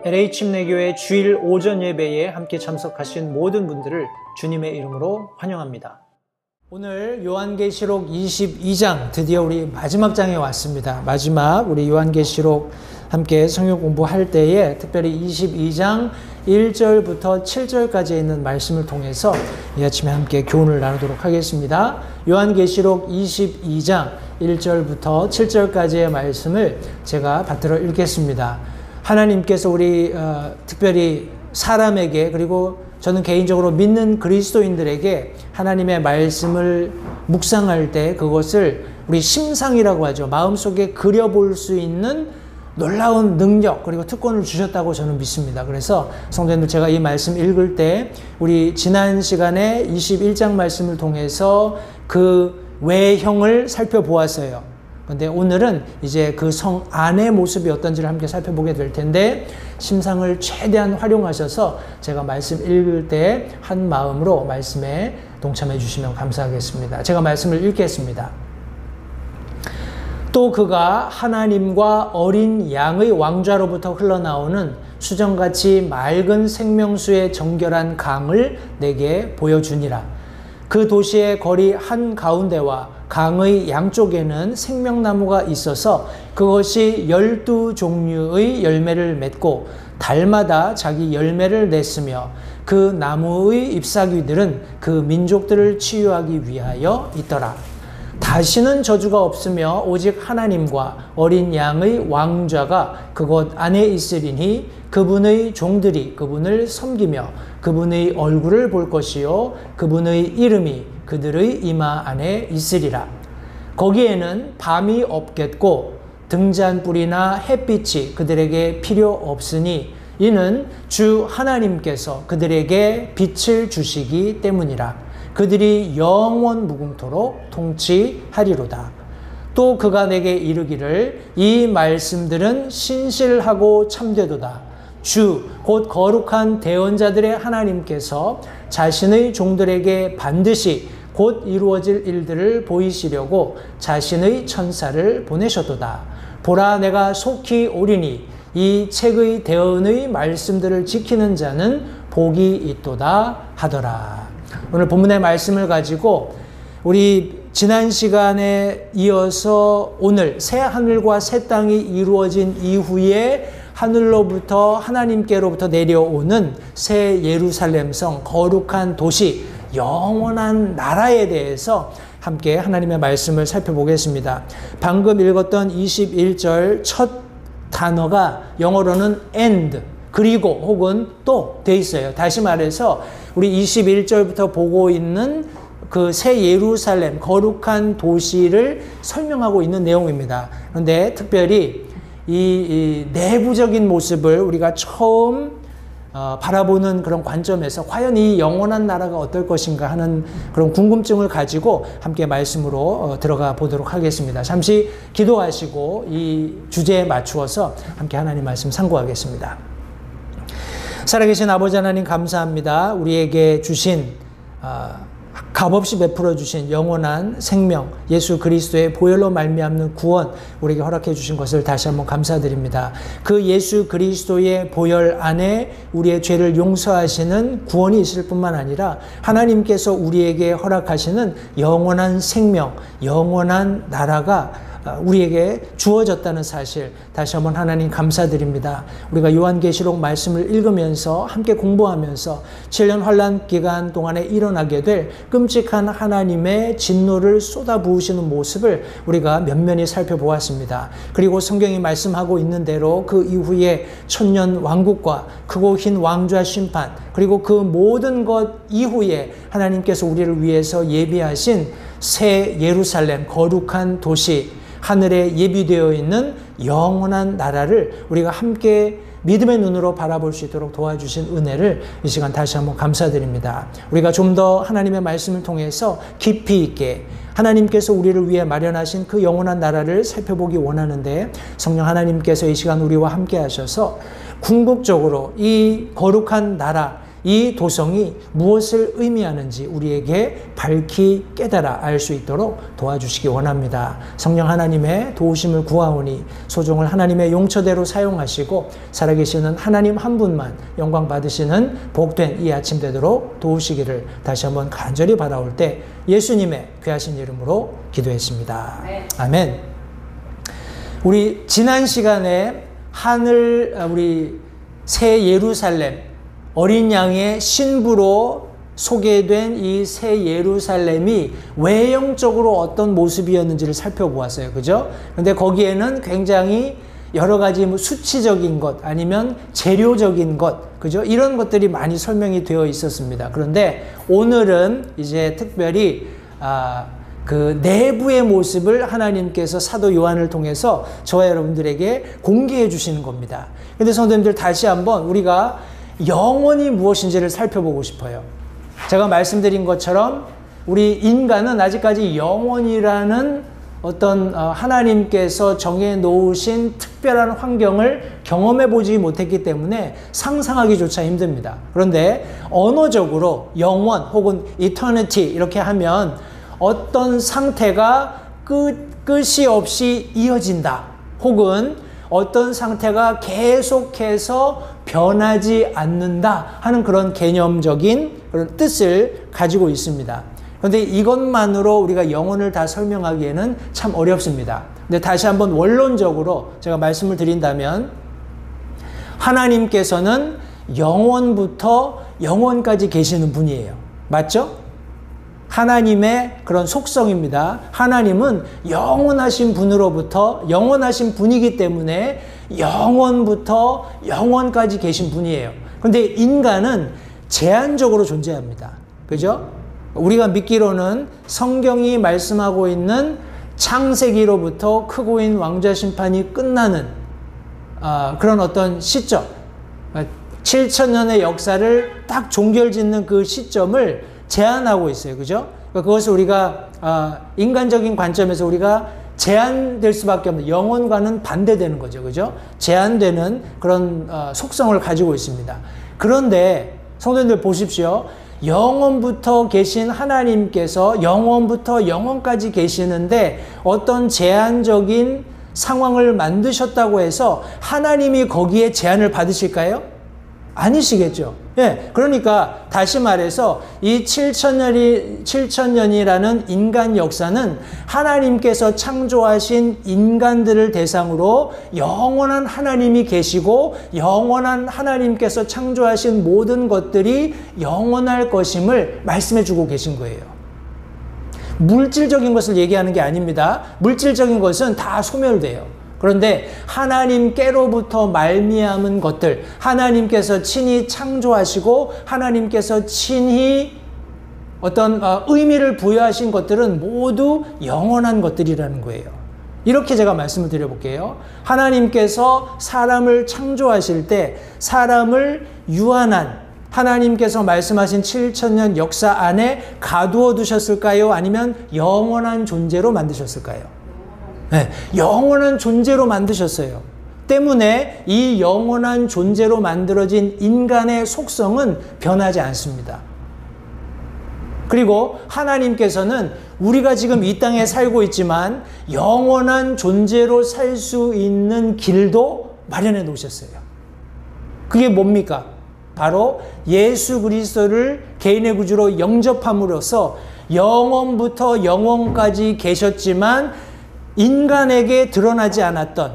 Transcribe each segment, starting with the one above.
LA 침례교회 주일 오전 예배에 함께 참석하신 모든 분들을 주님의 이름으로 환영합니다. 오늘 요한계시록 22장, 드디어 우리 마지막 장에 왔습니다. 마지막 우리 요한계시록 함께 성경 공부할 때에 특별히 22장 1절부터 7절까지 있는 말씀을 통해서 이 아침에 함께 교훈을 나누도록 하겠습니다. 요한계시록 22장 1절부터 7절까지의 말씀을 제가 받들어 읽겠습니다. 하나님께서 우리 특별히 사람에게, 그리고 저는 개인적으로 믿는 그리스도인들에게 하나님의 말씀을 묵상할 때 그것을 우리 심상이라고 하죠. 마음속에 그려볼 수 있는 놀라운 능력 그리고 특권을 주셨다고 저는 믿습니다. 그래서 성도님들, 제가 이 말씀 읽을 때 우리 지난 시간에 21장 말씀을 통해서 그 외형을 살펴보았어요. 근데 오늘은 이제 그 성 안의 모습이 어떤지를 함께 살펴보게 될 텐데, 심상을 최대한 활용하셔서 제가 말씀 읽을 때 한 마음으로 말씀에 동참해 주시면 감사하겠습니다. 제가 말씀을 읽겠습니다. 또 그가 하나님과 어린 양의 왕좌로부터 흘러나오는 수정같이 맑은 생명수의 정결한 강을 내게 보여주니라. 그 도시의 거리 한가운데와 강의 양쪽에는 생명나무가 있어서 그것이 12종류의 열매를 맺고 달마다 자기 열매를 냈으며 그 나무의 잎사귀들은 그 민족들을 치유하기 위하여 있더라. 다시는 저주가 없으며 오직 하나님과 어린 양의 왕좌가 그곳 안에 있으리니 그분의 종들이 그분을 섬기며 그분의 얼굴을 볼 것이요 그분의 이름이 그들의 이마 안에 있으리라. 거기에는 밤이 없겠고 등잔불이나 햇빛이 그들에게 필요 없으니 이는 주 하나님께서 그들에게 빛을 주시기 때문이라. 그들이 영원 무궁토록 통치하리로다. 또 그가 내게 이르기를 이 말씀들은 신실하고 참되도다. 주 곧 거룩한 대언자들의 하나님께서 자신의 종들에게 반드시 곧 이루어질 일들을 보이시려고 자신의 천사를 보내셨도다. 보라, 내가 속히 오리니 이 책의 대언의 말씀들을 지키는 자는 복이 있도다 하더라. 오늘 본문의 말씀을 가지고 우리 지난 시간에 이어서 오늘 새 하늘과 새 땅이 이루어진 이후에 하늘로부터 하나님께로부터 내려오는 새 예루살렘 성, 거룩한 도시, 영원한 나라에 대해서 함께 하나님의 말씀을 살펴보겠습니다. 방금 읽었던 21절 첫 단어가 영어로는 and, 그리고 혹은 또 돼 있어요. 다시 말해서 우리 21절부터 보고 있는 그 새 예루살렘, 거룩한 도시를 설명하고 있는 내용입니다. 그런데 특별히 이 내부적인 모습을 우리가 처음 바라보는 그런 관점에서 과연 이 영원한 나라가 어떨 것인가 하는 그런 궁금증을 가지고 함께 말씀으로 들어가 보도록 하겠습니다. 잠시 기도하시고 이 주제에 맞추어서 함께 하나님 말씀 상고하겠습니다. 살아계신 아버지 하나님, 감사합니다. 우리에게 주신 값없이 베풀어 주신 영원한 생명, 예수 그리스도의 보혈로 말미암는 구원, 우리에게 허락해 주신 것을 다시 한번 감사드립니다. 그 예수 그리스도의 보혈 안에 우리의 죄를 용서하시는 구원이 있을 뿐만 아니라 하나님께서 우리에게 허락하시는 영원한 생명, 영원한 나라가 우리에게 주어졌다는 사실, 다시 한번 하나님 감사드립니다. 우리가 요한계시록 말씀을 읽으면서 함께 공부하면서 7년 환난 기간 동안에 일어나게 될 끔찍한 하나님의 진노를 쏟아부으시는 모습을 우리가 면면히 살펴보았습니다. 그리고 성경이 말씀하고 있는 대로 그 이후에 천년 왕국과 크고 흰 왕좌 심판, 그리고 그 모든 것 이후에 하나님께서 우리를 위해서 예비하신 새 예루살렘, 거룩한 도시, 하늘에 예비되어 있는 영원한 나라를 우리가 함께 믿음의 눈으로 바라볼 수 있도록 도와주신 은혜를 이 시간 다시 한번 감사드립니다. 우리가 좀 더 하나님의 말씀을 통해서 깊이 있게 하나님께서 우리를 위해 마련하신 그 영원한 나라를 살펴보기 원하는데, 성령 하나님께서 이 시간 우리와 함께 하셔서 궁극적으로 이 거룩한 나라, 이 도성이 무엇을 의미하는지 우리에게 밝히 깨달아 알 수 있도록 도와주시기 원합니다. 성령 하나님의 도우심을 구하오니 소종을 하나님의 용처대로 사용하시고 살아계시는 하나님 한 분만 영광 받으시는 복된 이 아침 되도록 도우시기를 다시 한번 간절히 바라올 때 예수님의 귀하신 이름으로 기도했습니다. 아멘. 우리 지난 시간에 우리 새 예루살렘 어린 양의 신부로 소개된 이 새 예루살렘이 외형적으로 어떤 모습이었는지를 살펴보았어요. 그죠? 근데 거기에는 굉장히 여러 가지 수치적인 것 아니면 재료적인 것, 그죠? 이런 것들이 많이 설명이 되어 있었습니다. 그런데 오늘은 이제 특별히 그 내부의 모습을 하나님께서 사도 요한을 통해서 저와 여러분들에게 공개해 주시는 겁니다. 근데 성도님들 다시 한번 우리가 영혼이 무엇인지를 살펴보고 싶어요. 제가 말씀드린 것처럼 우리 인간은 아직까지 영혼이라는 어떤 하나님께서 정해 놓으신 특별한 환경을 경험해 보지 못했기 때문에 상상하기조차 힘듭니다. 그런데 언어적으로 영원 혹은 eternity 이렇게 하면 어떤 상태가 끝이 없이 이어진다. 혹은 어떤 상태가 계속해서 변하지 않는다 하는 그런 개념적인 그런 뜻을 가지고 있습니다. 그런데 이것만으로 우리가 영혼을 다 설명하기에는 참 어렵습니다. 근데 다시 한번 원론적으로 제가 말씀을 드린다면 하나님께서는 영원부터 영원까지 계시는 분이에요. 맞죠? 하나님의 그런 속성입니다. 하나님은 영원하신 분으로부터 영원하신 분이기 때문에 영원부터 영원까지 계신 분이에요. 그런데 인간은 제한적으로 존재합니다. 그죠? 우리가 믿기로는 성경이 말씀하고 있는 창세기로부터 크고인 왕좌 심판이 끝나는 그런 어떤 시점, 7,000년의 역사를 딱 종결짓는 그 시점을 제한하고 있어요. 그죠? 그것을 우리가 인간적인 관점에서 우리가 제한될 수밖에 없는, 영혼과는 반대되는 거죠. 그죠? 제한되는 그런 속성을 가지고 있습니다. 그런데 성도님들 보십시오. 영원부터 계신 하나님께서 영원부터 영원까지 계시는데 어떤 제한적인 상황을 만드셨다고 해서 하나님이 거기에 제한을 받으실까요? 아니시겠죠. 예, 그러니까 다시 말해서 이 7,000년이라는 인간 역사는 하나님께서 창조하신 인간들을 대상으로 영원한 하나님이 계시고 영원한 하나님께서 창조하신 모든 것들이 영원할 것임을 말씀해 주고 계신 거예요. 물질적인 것을 얘기하는 게 아닙니다. 물질적인 것은 다 소멸돼요. 그런데 하나님께로부터 말미암은 것들, 하나님께서 친히 창조하시고 하나님께서 친히 어떤 의미를 부여하신 것들은 모두 영원한 것들이라는 거예요. 이렇게 제가 말씀을 드려볼게요. 하나님께서 사람을 창조하실 때 사람을 유한한 하나님께서 말씀하신 7,000년 역사 안에 가두어 두셨을까요? 아니면 영원한 존재로 만드셨을까요? 네, 영원한 존재로 만드셨어요. 때문에 이 영원한 존재로 만들어진 인간의 속성은 변하지 않습니다. 그리고 하나님께서는 우리가 지금 이 땅에 살고 있지만 영원한 존재로 살 수 있는 길도 마련해 놓으셨어요. 그게 뭡니까? 바로 예수 그리스도를 개인의 구주로 영접함으로써 영원부터 영원까지 계셨지만 인간에게 드러나지 않았던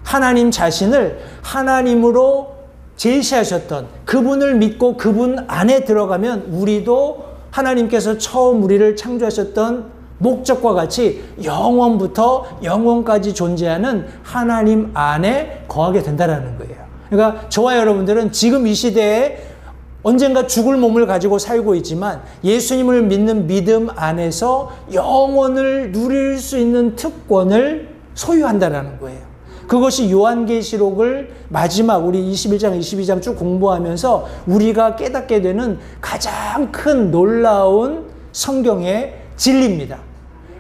하나님 자신을 하나님으로 제시하셨던 그분을 믿고 그분 안에 들어가면 우리도 하나님께서 처음 우리를 창조하셨던 목적과 같이 영원부터 영원까지 존재하는 하나님 안에 거하게 된다는 거예요. 그러니까 저와 여러분들은 지금 이 시대에 언젠가 죽을 몸을 가지고 살고 있지만 예수님을 믿는 믿음 안에서 영원을 누릴 수 있는 특권을 소유한다는 거예요. 그것이 요한계시록을 마지막 우리 21장, 22장 쭉 공부하면서 우리가 깨닫게 되는 가장 큰 놀라운 성경의 진리입니다.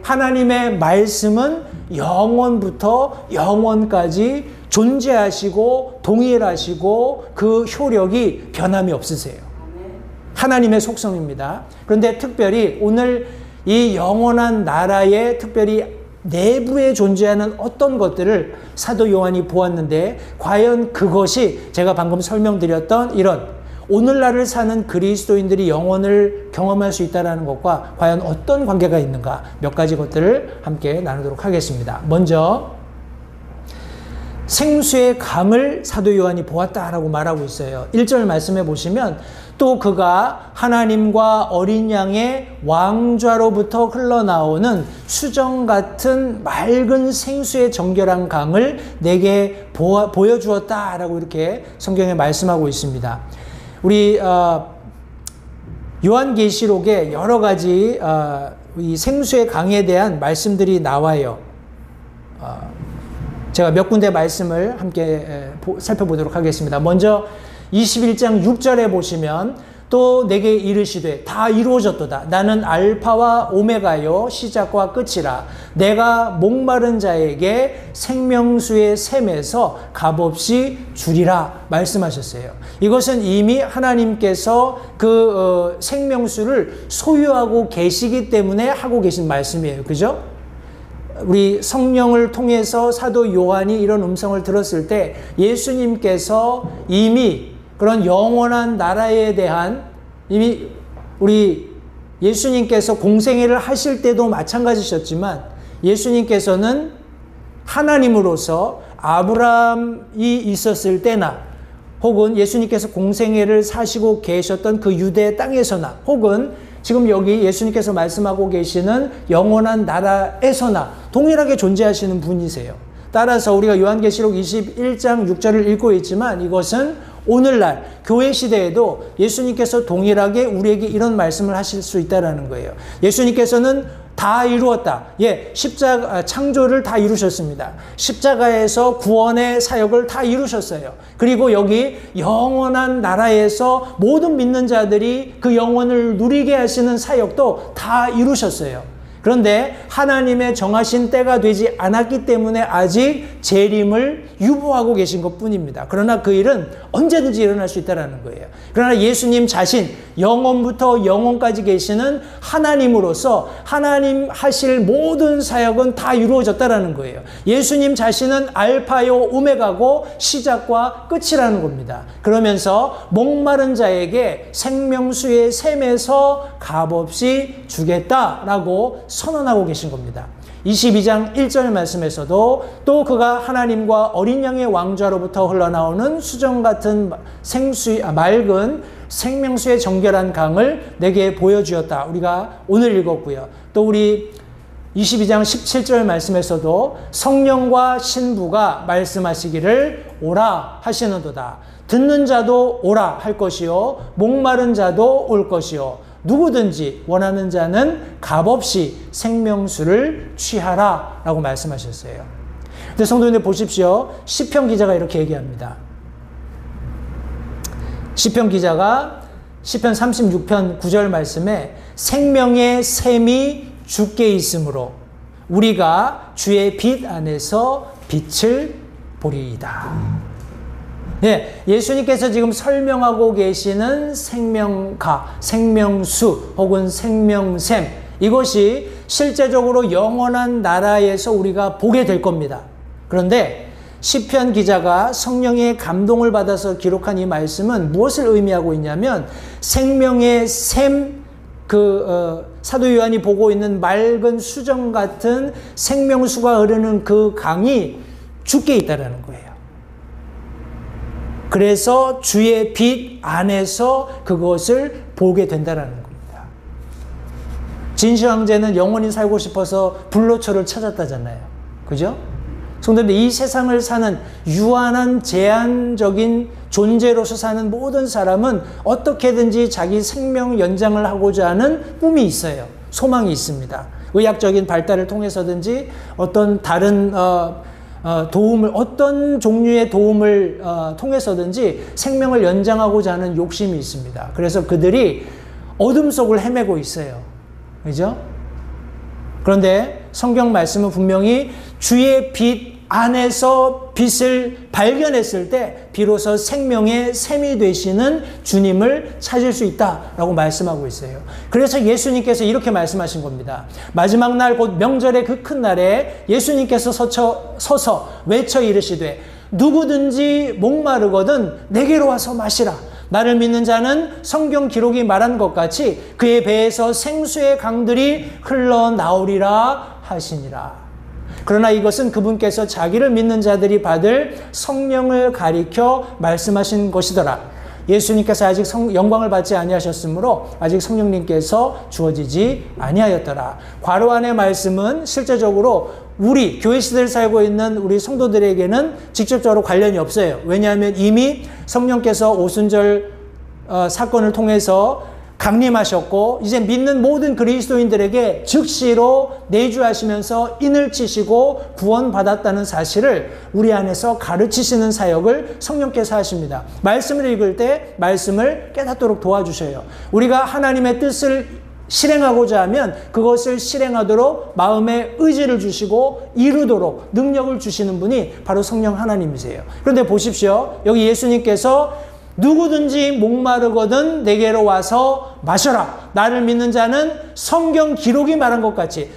하나님의 말씀은 영원부터 영원까지 존재하시고 동일하시고 그 효력이 변함이 없으세요. 하나님의 속성입니다. 그런데 특별히 오늘 이 영원한 나라에 특별히 내부에 존재하는 어떤 것들을 사도 요한이 보았는데 과연 그것이 제가 방금 설명드렸던 이런 오늘날을 사는 그리스도인들이 영원을 경험할 수 있다는 것과 과연 어떤 관계가 있는가 몇 가지 것들을 함께 나누도록 하겠습니다. 먼저 생수의 강을 사도 요한이 보았다라고 말하고 있어요. 1절 말씀해 보시면 또 그가 하나님과 어린 양의 왕좌로부터 흘러나오는 수정 같은 맑은 생수의 정결한 강을 내게 보여주었다라고 이렇게 성경에 말씀하고 있습니다. 우리 요한계시록에 여러 가지 이 생수의 강에 대한 말씀들이 나와요. 제가 몇 군데 말씀을 함께 살펴보도록 하겠습니다. 먼저 21장 6절에 보시면 또 내게 이르시되 다 이루어졌도다. 나는 알파와 오메가요 시작과 끝이라. 내가 목마른 자에게 생명수의 샘에서 값없이 주리라 말씀하셨어요. 이것은 이미 하나님께서 그 생명수를 소유하고 계시기 때문에 하고 계신 말씀이에요. 그죠? 우리 성령을 통해서 사도 요한이 이런 음성을 들었을 때 예수님께서 이미 그런 영원한 나라에 대한 이미 우리 예수님께서 공생애를 하실 때도 마찬가지셨지만 예수님께서는 하나님으로서 아브라함이 있었을 때나 혹은 예수님께서 공생애를 사시고 계셨던 그 유대 땅에서나 혹은 지금 여기 예수님께서 말씀하고 계시는 영원한 나라에서나 동일하게 존재하시는 분이세요. 따라서 우리가 요한계시록 21장 6절을 읽고 있지만 이것은 오늘날 교회 시대에도 예수님께서 동일하게 우리에게 이런 말씀을 하실 수 있다는 거예요. 예수님께서는 다 이루었다. 십자가 창조를 다 이루셨습니다. 십자가에서 구원의 사역을 다 이루셨어요. 그리고 여기 영원한 나라에서 모든 믿는 자들이 그 영원을 누리게 하시는 사역도 다 이루셨어요. 그런데 하나님의 정하신 때가 되지 않았기 때문에 아직 재림을 유보하고 계신 것뿐입니다. 그러나 그 일은 언제든지 일어날 수 있다는 거예요. 그러나 예수님 자신 영원부터 영원까지 계시는 하나님으로서 하나님 하실 모든 사역은 다 이루어졌다는 거예요. 예수님 자신은 알파요 오메가고 시작과 끝이라는 겁니다. 그러면서 목마른 자에게 생명수의 샘에서 값없이 주겠다라고 선언하고 계신 겁니다. 22장 1절 말씀에서도 또 그가 하나님과 어린 양의 왕좌로부터 흘러나오는 수정 같은 맑은 생명수의 정결한 강을 내게 보여주었다. 우리가 오늘 읽었고요. 또 우리 22장 17절 말씀에서도 성령과 신부가 말씀하시기를 오라 하시는도다. 듣는 자도 오라 할 것이요 목마른 자도 올 것이요 누구든지 원하는 자는 값없이 생명수를 취하라 라고 말씀하셨어요. 근데 성도님들 보십시오. 시편 기자가 이렇게 얘기합니다. 시편 기자가 시편 36편 9절 말씀에 생명의 샘이 주께 있으므로 우리가 주의 빛 안에서 빛을 보리이다. 예수님께서 지금 설명하고 계시는 생명가, 생명수 혹은 생명샘 이것이 실제적으로 영원한 나라에서 우리가 보게 될 겁니다. 그런데 시편 기자가 성령의 감동을 받아서 기록한 이 말씀은 무엇을 의미하고 있냐면 생명의 샘, 사도 요한이 보고 있는 맑은 수정 같은 생명수가 흐르는 그 강이 주께 있다라는 거예요. 그래서 주의 빛 안에서 그것을 보게 된다라는 겁니다. 진시 황제는 영원히 살고 싶어서 불로초를 찾았다잖아요. 그죠? 성도님들, 이 세상을 사는 유한한 제한적인 존재로서 사는 모든 사람은 어떻게든지 자기 생명 연장을 하고자 하는 꿈이 있어요. 소망이 있습니다. 의학적인 발달을 통해서든지 어떤 다른 도움을 어떤 종류의 도움을 통해서든지 생명을 연장하고자 하는 욕심이 있습니다. 그래서 그들이 어둠 속을 헤매고 있어요. 그죠? 그런데 성경 말씀은 분명히 주의 빛 안에서 빛을 발견했을 때 비로소 생명의 샘이 되시는 주님을 찾을 수 있다라고 말씀하고 있어요. 그래서 예수님께서 이렇게 말씀하신 겁니다. 마지막 날 곧 명절의 그 큰 날에 예수님께서 서서 외쳐 이르시되 누구든지 목마르거든 내게로 와서 마시라. 나를 믿는 자는 성경 기록이 말한 것 같이 그의 배에서 생수의 강들이 흘러나오리라 하시니라. 그러나 이것은 그분께서 자기를 믿는 자들이 받을 성령을 가리켜 말씀하신 것이더라. 예수님께서 아직 영광을 받지 아니하셨으므로 아직 성령님께서 주어지지 아니하였더라. 괄호 안의 말씀은 실제적으로 우리 교회 시대를 살고 있는 우리 성도들에게는 직접적으로 관련이 없어요. 왜냐하면 이미 성령께서 오순절 사건을 통해서 강림하셨고 이제 믿는 모든 그리스도인들에게 즉시로 내주하시면서 인을 치시고 구원받았다는 사실을 우리 안에서 가르치시는 사역을 성령께서 하십니다. 말씀을 읽을 때 말씀을 깨닫도록 도와주셔요. 우리가 하나님의 뜻을 실행하고자 하면 그것을 실행하도록 마음에 의지를 주시고 이루도록 능력을 주시는 분이 바로 성령 하나님이세요. 그런데 보십시오. 여기 예수님께서 누구든지 목마르거든 내게로 와서 마셔라. 나를 믿는 자는 성경 기록이 말한 것 같이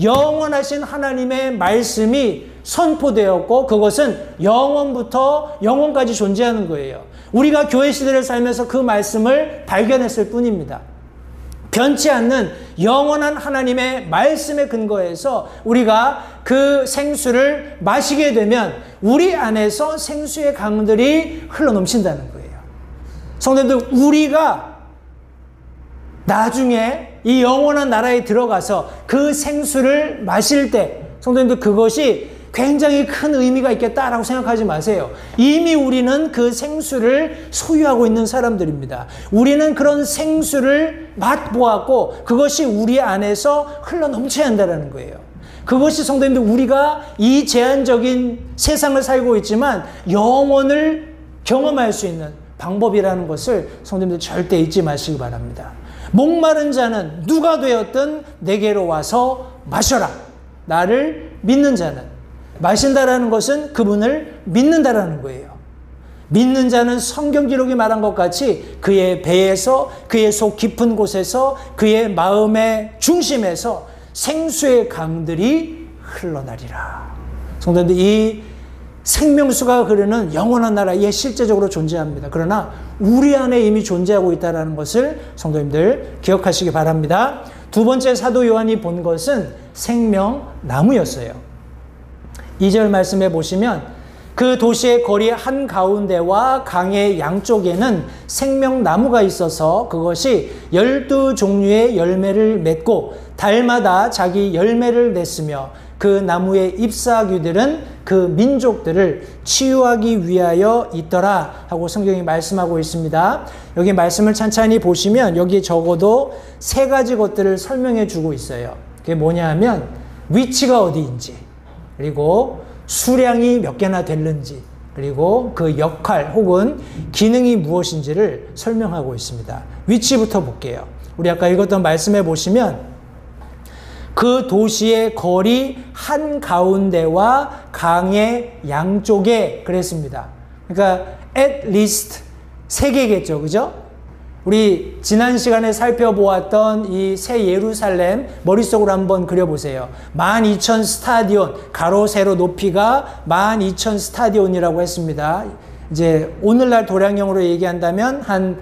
영원하신 하나님의 말씀이 선포되었고 그것은 영원부터 영원까지 존재하는 거예요. 우리가 교회 시대를 살면서 그 말씀을 발견했을 뿐입니다. 변치 않는 영원한 하나님의 말씀에 근거해서 우리가 그 생수를 마시게 되면 우리 안에서 생수의 강들이 흘러넘친다는 거예요. 성도님들, 우리가 나중에 이 영원한 나라에 들어가서 그 생수를 마실 때 성도님들 그것이 굉장히 큰 의미가 있겠다라고 생각하지 마세요. 이미 우리는 그 생수를 소유하고 있는 사람들입니다. 우리는 그런 생수를 맛보았고 그것이 우리 안에서 흘러넘쳐야 한다는 거예요. 그것이 성도님들 우리가 이 제한적인 세상을 살고 있지만 영원을 경험할 수 있는 방법이라는 것을 성도님들 절대 잊지 마시기 바랍니다. 목마른 자는 누가 되었든 내게로 와서 마셔라. 나를 믿는 자는 마신다라는 것은 그분을 믿는다라는 거예요. 믿는 자는 성경 기록이 말한 것 같이 그의 배에서 그의 속 깊은 곳에서 그의 마음의 중심에서 생수의 강들이 흘러나리라. 성도님들 이 생명수가 흐르는 영원한 나라에 실제적으로 존재합니다. 그러나 우리 안에 이미 존재하고 있다는 것을 성도님들 기억하시기 바랍니다. 두 번째 사도 요한이 본 것은 생명나무였어요. 2절 말씀해 보시면 그 도시의 거리 한가운데와 강의 양쪽에는 생명나무가 있어서 그것이 12종류의 열매를 맺고 달마다 자기 열매를 냈으며 그 나무의 잎사귀들은 그 민족들을 치유하기 위하여 있더라 하고 성경이 말씀하고 있습니다. 여기 말씀을 찬찬히 보시면 여기 적어도 세 가지 것들을 설명해 주고 있어요. 그게 뭐냐 하면 위치가 어디인지, 그리고 수량이 몇 개나 됐는지, 그리고 그 역할 혹은 기능이 무엇인지를 설명하고 있습니다. 위치부터 볼게요. 우리 아까 읽었던 말씀해 보시면 그 도시의 거리 한가운데와 강의 양쪽에 그랬습니다. 그러니까 at least 3개겠죠. 그죠? 우리 지난 시간에 살펴보았던 이 새 예루살렘 머릿속으로 한번 그려보세요. 12,000 스타디온, 가로 세로 높이가 12,000 스타디온이라고 했습니다. 이제 오늘날 도량형으로 얘기한다면 한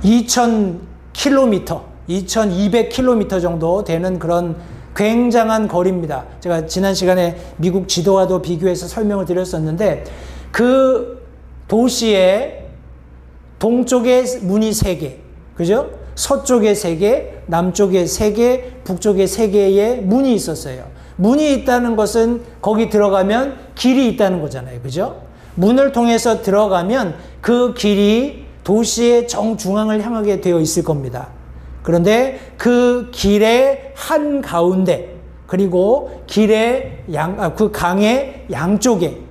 2,000km, 2,200km 정도 되는 그런 굉장한 거리입니다. 제가 지난 시간에 미국 지도와도 비교해서 설명을 드렸었는데 그 도시에 동쪽에 문이 3개, 그죠? 서쪽에 3개, 남쪽에 3개, 북쪽에 3개의 문이 있었어요. 문이 있다는 것은 거기 들어가면 길이 있다는 거잖아요. 그죠? 문을 통해서 들어가면 그 길이 도시의 정중앙을 향하게 되어 있을 겁니다. 그런데 그 길의 한가운데, 그리고 길의 그 강의 양쪽에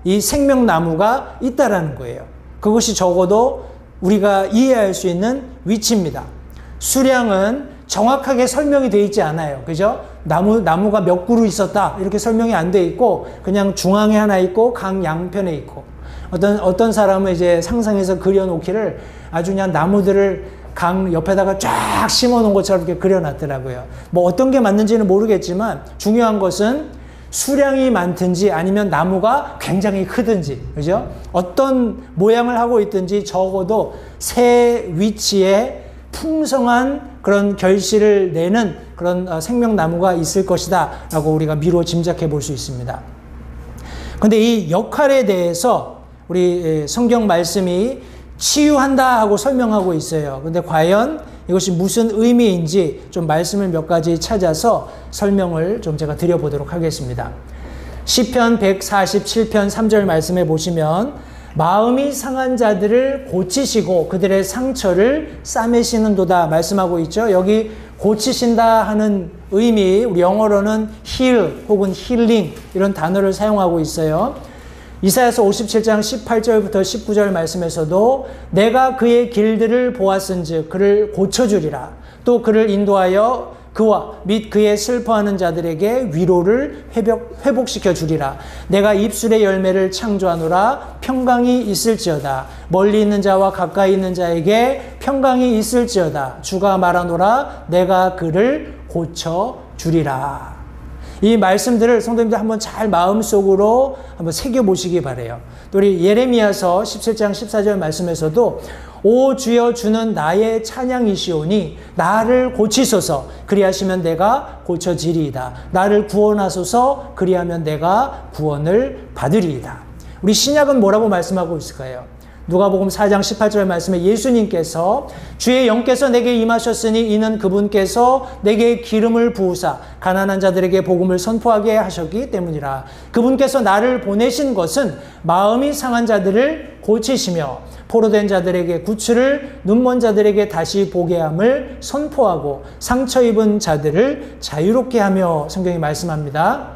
이 생명나무가 있다라는 거예요. 그것이 적어도 우리가 이해할 수 있는 위치입니다. 수량은 정확하게 설명이 되어 있지 않아요. 그죠? 나무가 몇 그루 있었다. 이렇게 설명이 안 돼 있고, 그냥 중앙에 하나 있고, 강 양편에 있고. 어떤 사람은 이제 상상해서 그려놓기를 아주 그냥 나무들을 강 옆에다가 쫙 심어 놓은 것처럼 이렇게 그려놨더라고요. 뭐 어떤 게 맞는지는 모르겠지만, 중요한 것은 수량이 많든지 아니면 나무가 굉장히 크든지, 그죠? 어떤 모양을 하고 있든지 적어도 새 위치에 풍성한 그런 결실을 내는 그런 생명나무가 있을 것이다 라고 우리가 미루어 짐작해 볼 수 있습니다. 근데 이 역할에 대해서 우리 성경 말씀이 치유한다 하고 설명하고 있어요. 근데 과연 이것이 무슨 의미인지 좀 말씀을 몇 가지 찾아서 설명을 좀 제가 드려보도록 하겠습니다. 시편 147편 3절 말씀에 보시면 마음이 상한 자들을 고치시고 그들의 상처를 싸매시는도다 말씀하고 있죠. 여기 고치신다 하는 의미, 우리 영어로는 heal 혹은 healing 이런 단어를 사용하고 있어요. 이사야서 57장 18절부터 19절 말씀에서도 내가 그의 길들을 보았은즉 그를 고쳐주리라. 또 그를 인도하여 그와 및 그의 슬퍼하는 자들에게 위로를 회복시켜 주리라. 내가 입술의 열매를 창조하노라. 평강이 있을지어다. 멀리 있는 자와 가까이 있는 자에게 평강이 있을지어다. 주가 말하노라. 내가 그를 고쳐 주리라. 이 말씀들을 성도님들 한번 잘 마음속으로 한번 새겨보시기 바라요. 또 우리 예레미야서 17장 14절 말씀에서도 오 주여 주는 나의 찬양이시오니 나를 고치소서 그리하시면 내가 고쳐지리이다. 나를 구원하소서 그리하면 내가 구원을 받으리이다. 우리 신약은 뭐라고 말씀하고 있을까요? 누가복음 4장 18절 말씀에 예수님께서 주의 영께서 내게 임하셨으니 이는 그분께서 내게 기름을 부으사 가난한 자들에게 복음을 선포하게 하셨기 때문이라. 그분께서 나를 보내신 것은 마음이 상한 자들을 고치시며 포로된 자들에게 구출을 눈먼 자들에게 다시 보게 함을 선포하고 상처 입은 자들을 자유롭게 하며 성경이 말씀합니다.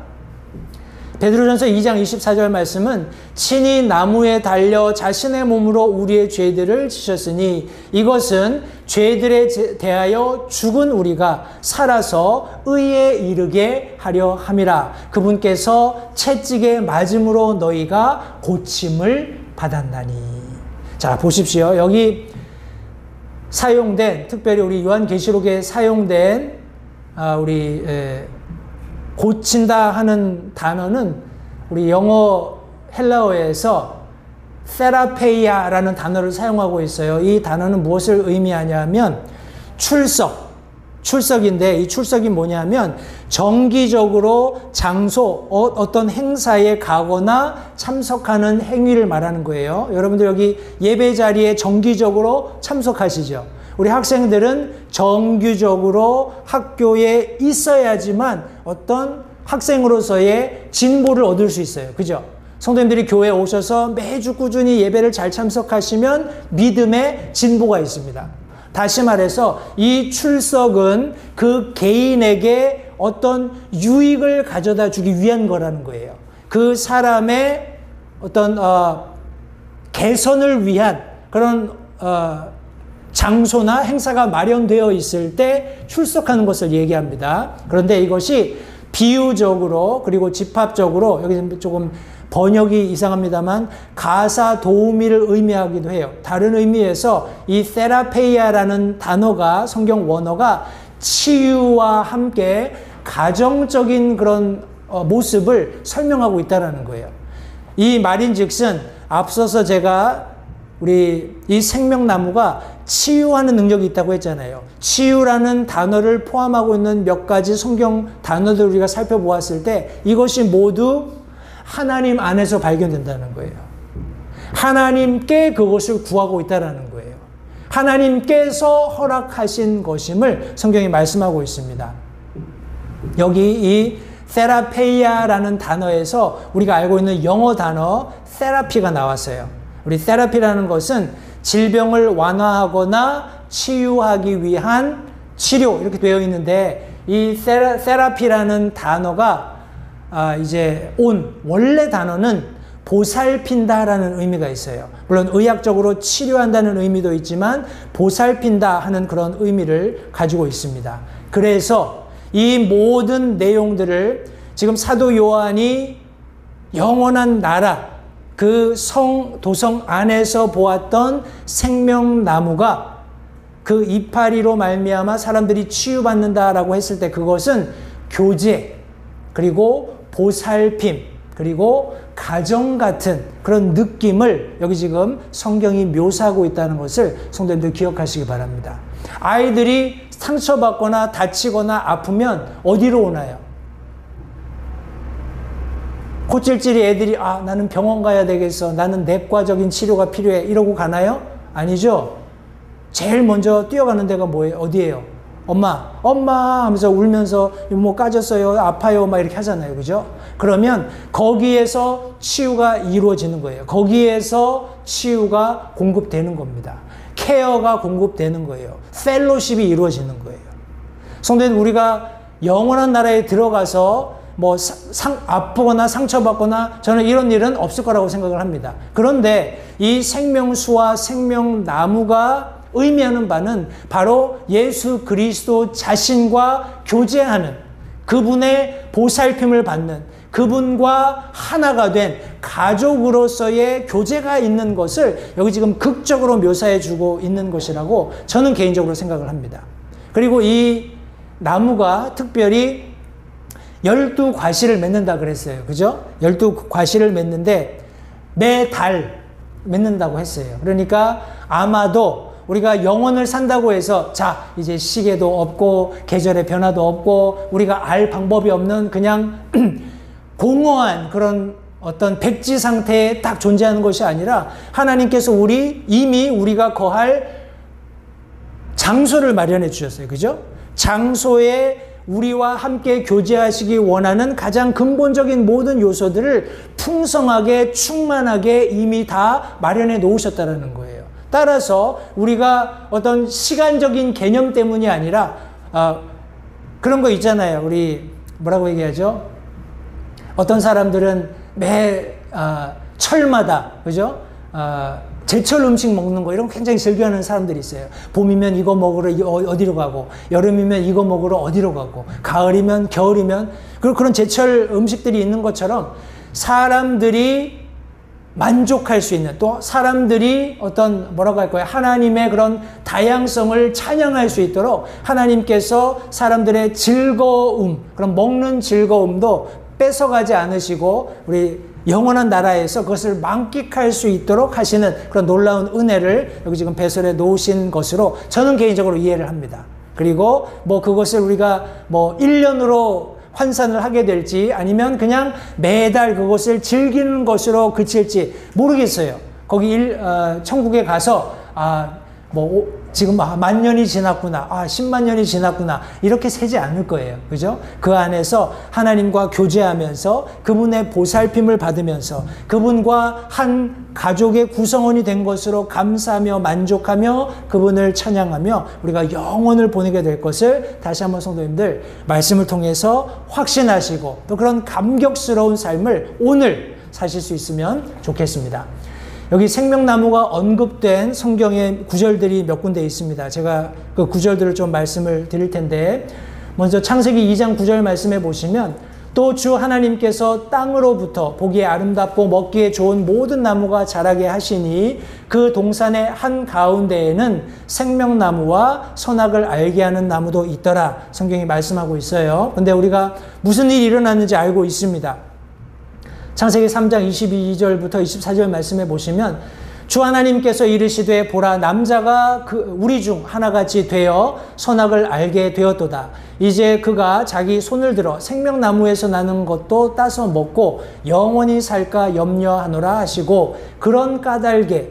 베드로전서 2장 24절 말씀은 친히 나무에 달려 자신의 몸으로 우리의 죄들을 지셨으니 이것은 죄들에 대하여 죽은 우리가 살아서 의에 이르게 하려 함이라. 그분께서 채찍에 맞음으로 너희가 고침을 받았나니. 자, 보십시오. 여기 사용된, 특별히 우리 요한계시록에 사용된 고친다 하는 단어는 우리 영어 헬라어에서 세라페이아라는 단어를 사용하고 있어요. 이 단어는 무엇을 의미하냐면 출석인데 이 출석이 뭐냐면 정기적으로 장소, 어떤 행사에 가거나 참석하는 행위를 말하는 거예요. 여러분들 여기 예배 자리에 정기적으로 참석하시죠? 우리 학생들은 정규적으로 학교에 있어야지만 어떤 학생으로서의 진보를 얻을 수 있어요. 그죠? 성도님들이 교회에 오셔서 매주 꾸준히 예배를 잘 참석하시면 믿음의 진보가 있습니다. 다시 말해서 이 출석은 그 개인에게 어떤 유익을 가져다 주기 위한 거라는 거예요. 그 사람의 어떤 개선을 위한 그런 장소나 행사가 마련되어 있을 때 출석하는 것을 얘기합니다. 그런데 이것이 비유적으로 그리고 집합적으로 여기 조금 번역이 이상합니다만 가사 도우미를 의미하기도 해요. 다른 의미에서 이 세라페이아라는 단어가 성경 원어가 치유와 함께 가정적인 그런 모습을 설명하고 있다는 거예요. 이 말인즉슨 앞서서 제가 우리 이 생명나무가 치유하는 능력이 있다고 했잖아요. 치유라는 단어를 포함하고 있는 몇 가지 성경 단어들을 우리가 살펴보았을 때 이것이 모두 하나님 안에서 발견된다는 거예요. 하나님께 그것을 구하고 있다는 거예요. 하나님께서 허락하신 것임을 성경이 말씀하고 있습니다. 여기 이 세라페이아라는 단어에서 우리가 알고 있는 영어 단어 세라피가 나왔어요. 우리 세라피라는 것은 질병을 완화하거나 치유하기 위한 치료 이렇게 되어 있는데 이 세라피라는 단어가 이제 원래 단어는 보살핀다라는 의미가 있어요. 물론 의학적으로 치료한다는 의미도 있지만 보살핀다 하는 그런 의미를 가지고 있습니다. 그래서 이 모든 내용들을 지금 사도 요한이 영원한 나라, 그 도성 안에서 보았던 생명나무가 그 이파리로 말미암아 사람들이 치유받는다라고 했을 때 그것은 교제, 그리고 보살핌, 그리고 가정 같은 그런 느낌을 여기 지금 성경이 묘사하고 있다는 것을 성도님들 기억하시기 바랍니다. 아이들이 상처받거나 다치거나 아프면 어디로 오나요? 코찔찔이 애들이 나는 병원 가야 되겠어, 나는 내과적인 치료가 필요해 이러고 가나요? 아니죠. 제일 먼저 뛰어가는 데가 뭐예요? 어디예요? 엄마 하면서 울면서 뭐 까졌어요, 아파요 막 이렇게 하잖아요. 그죠? 그러면 거기에서 치유가 이루어지는 거예요. 거기에서 치유가 공급되는 겁니다. 케어가 공급되는 거예요. 펠로십이 이루어지는 거예요. 성도님, 우리가 영원한 나라에 들어가서 뭐 아프거나 상처받거나 저는 이런 일은 없을 거라고 생각을 합니다. 그런데 이 생명수와 생명나무가 의미하는 바는 바로 예수 그리스도 자신과 교제하는, 그분의 보살핌을 받는, 그분과 하나가 된 가족으로서의 교제가 있는 것을 여기 지금 극적으로 묘사해 주고 있는 것이라고 저는 개인적으로 생각을 합니다. 그리고 이 나무가 특별히 12과실을 맺는다 그랬어요. 그죠? 12과실을 맺는데 매달 맺는다고 했어요. 그러니까 아마도 우리가 영원을 산다고 해서 자 이제 시계도 없고 계절의 변화도 없고 우리가 알 방법이 없는 그냥 공허한 그런 어떤 백지 상태에 딱 존재하는 것이 아니라 하나님께서 이미 우리가 거할 장소를 마련해 주셨어요. 그죠? 장소에 우리와 함께 교제하시기 원하는 가장 근본적인 모든 요소들을 풍성하게 충만하게 이미 다 마련해 놓으셨다는 거예요. 따라서 우리가 어떤 시간적인 개념 때문이 아니라 그런 거 있잖아요. 우리 뭐라고 얘기하죠? 어떤 사람들은 매 철마다 그죠? 제철 음식 먹는 거 이런 거 굉장히 즐겨하는 사람들이 있어요. 봄이면 이거 먹으러 어디로 가고, 여름이면 이거 먹으러 어디로 가고, 가을이면 겨울이면 그런 제철 음식들이 있는 것처럼 사람들이 만족할 수 있는, 또 사람들이 어떤 뭐라고 할까요? 하나님의 그런 다양성을 찬양할 수 있도록 하나님께서 사람들의 즐거움, 그런 먹는 즐거움도 뺏어가지 않으시고 우리 영원한 나라에서 그것을 만끽할 수 있도록 하시는 그런 놀라운 은혜를 여기 지금 배설해 놓으신 것으로 저는 개인적으로 이해를 합니다. 그리고 뭐 그것을 우리가 뭐 1년으로 환산을 하게 될지 아니면 그냥 매달 그것을 즐기는 것으로 그칠지 모르겠어요. 거기 천국에 가서 지금 만 년이 지났구나, 10만 년이 지났구나 이렇게 세지 않을 거예요. 그죠? 그 안에서 하나님과 교제하면서 그분의 보살핌을 받으면서 그분과 한 가족의 구성원이 된 것으로 감사하며 만족하며 그분을 찬양하며 우리가 영원을 보내게 될 것을 다시 한번 성도님들 말씀을 통해서 확신하시고 또 그런 감격스러운 삶을 오늘 사실 수 있으면 좋겠습니다. 여기 생명나무가 언급된 성경의 구절들이 몇 군데 있습니다. 제가 그 구절들을 좀 말씀을 드릴 텐데, 먼저 창세기 2장 9절 말씀해 보시면 또 주 하나님께서 땅으로부터 보기에 아름답고 먹기에 좋은 모든 나무가 자라게 하시니 그 동산의 한 가운데에는 생명나무와 선악을 알게 하는 나무도 있더라. 성경이 말씀하고 있어요. 근데 우리가 무슨 일이 일어났는지 알고 있습니다. 창세기 3장 22절부터 24절 말씀해 보시면 주 하나님께서 이르시되 보라 남자가 우리 중 하나같이 되어 선악을 알게 되었도다. 이제 그가 자기 손을 들어 생명나무에서 나는 것도 따서 먹고 영원히 살까 염려하노라 하시고 그런 까닭에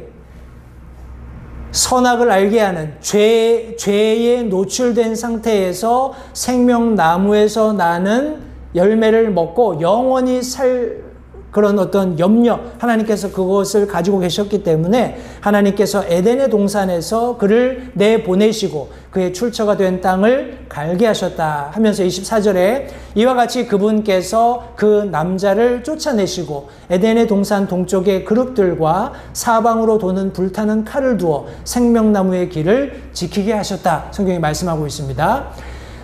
선악을 알게 하는 죄에 노출된 상태에서 생명나무에서 나는 열매를 먹고 영원히 살 그런 어떤 염려, 하나님께서 그것을 가지고 계셨기 때문에 하나님께서 에덴의 동산에서 그를 내보내시고 그의 출처가 된 땅을 갈게 하셨다 하면서 24절에 이와 같이 그분께서 그 남자를 쫓아내시고 에덴의 동산 동쪽의 그룹들과 사방으로 도는 불타는 칼을 두어 생명나무의 길을 지키게 하셨다. 성경이 말씀하고 있습니다.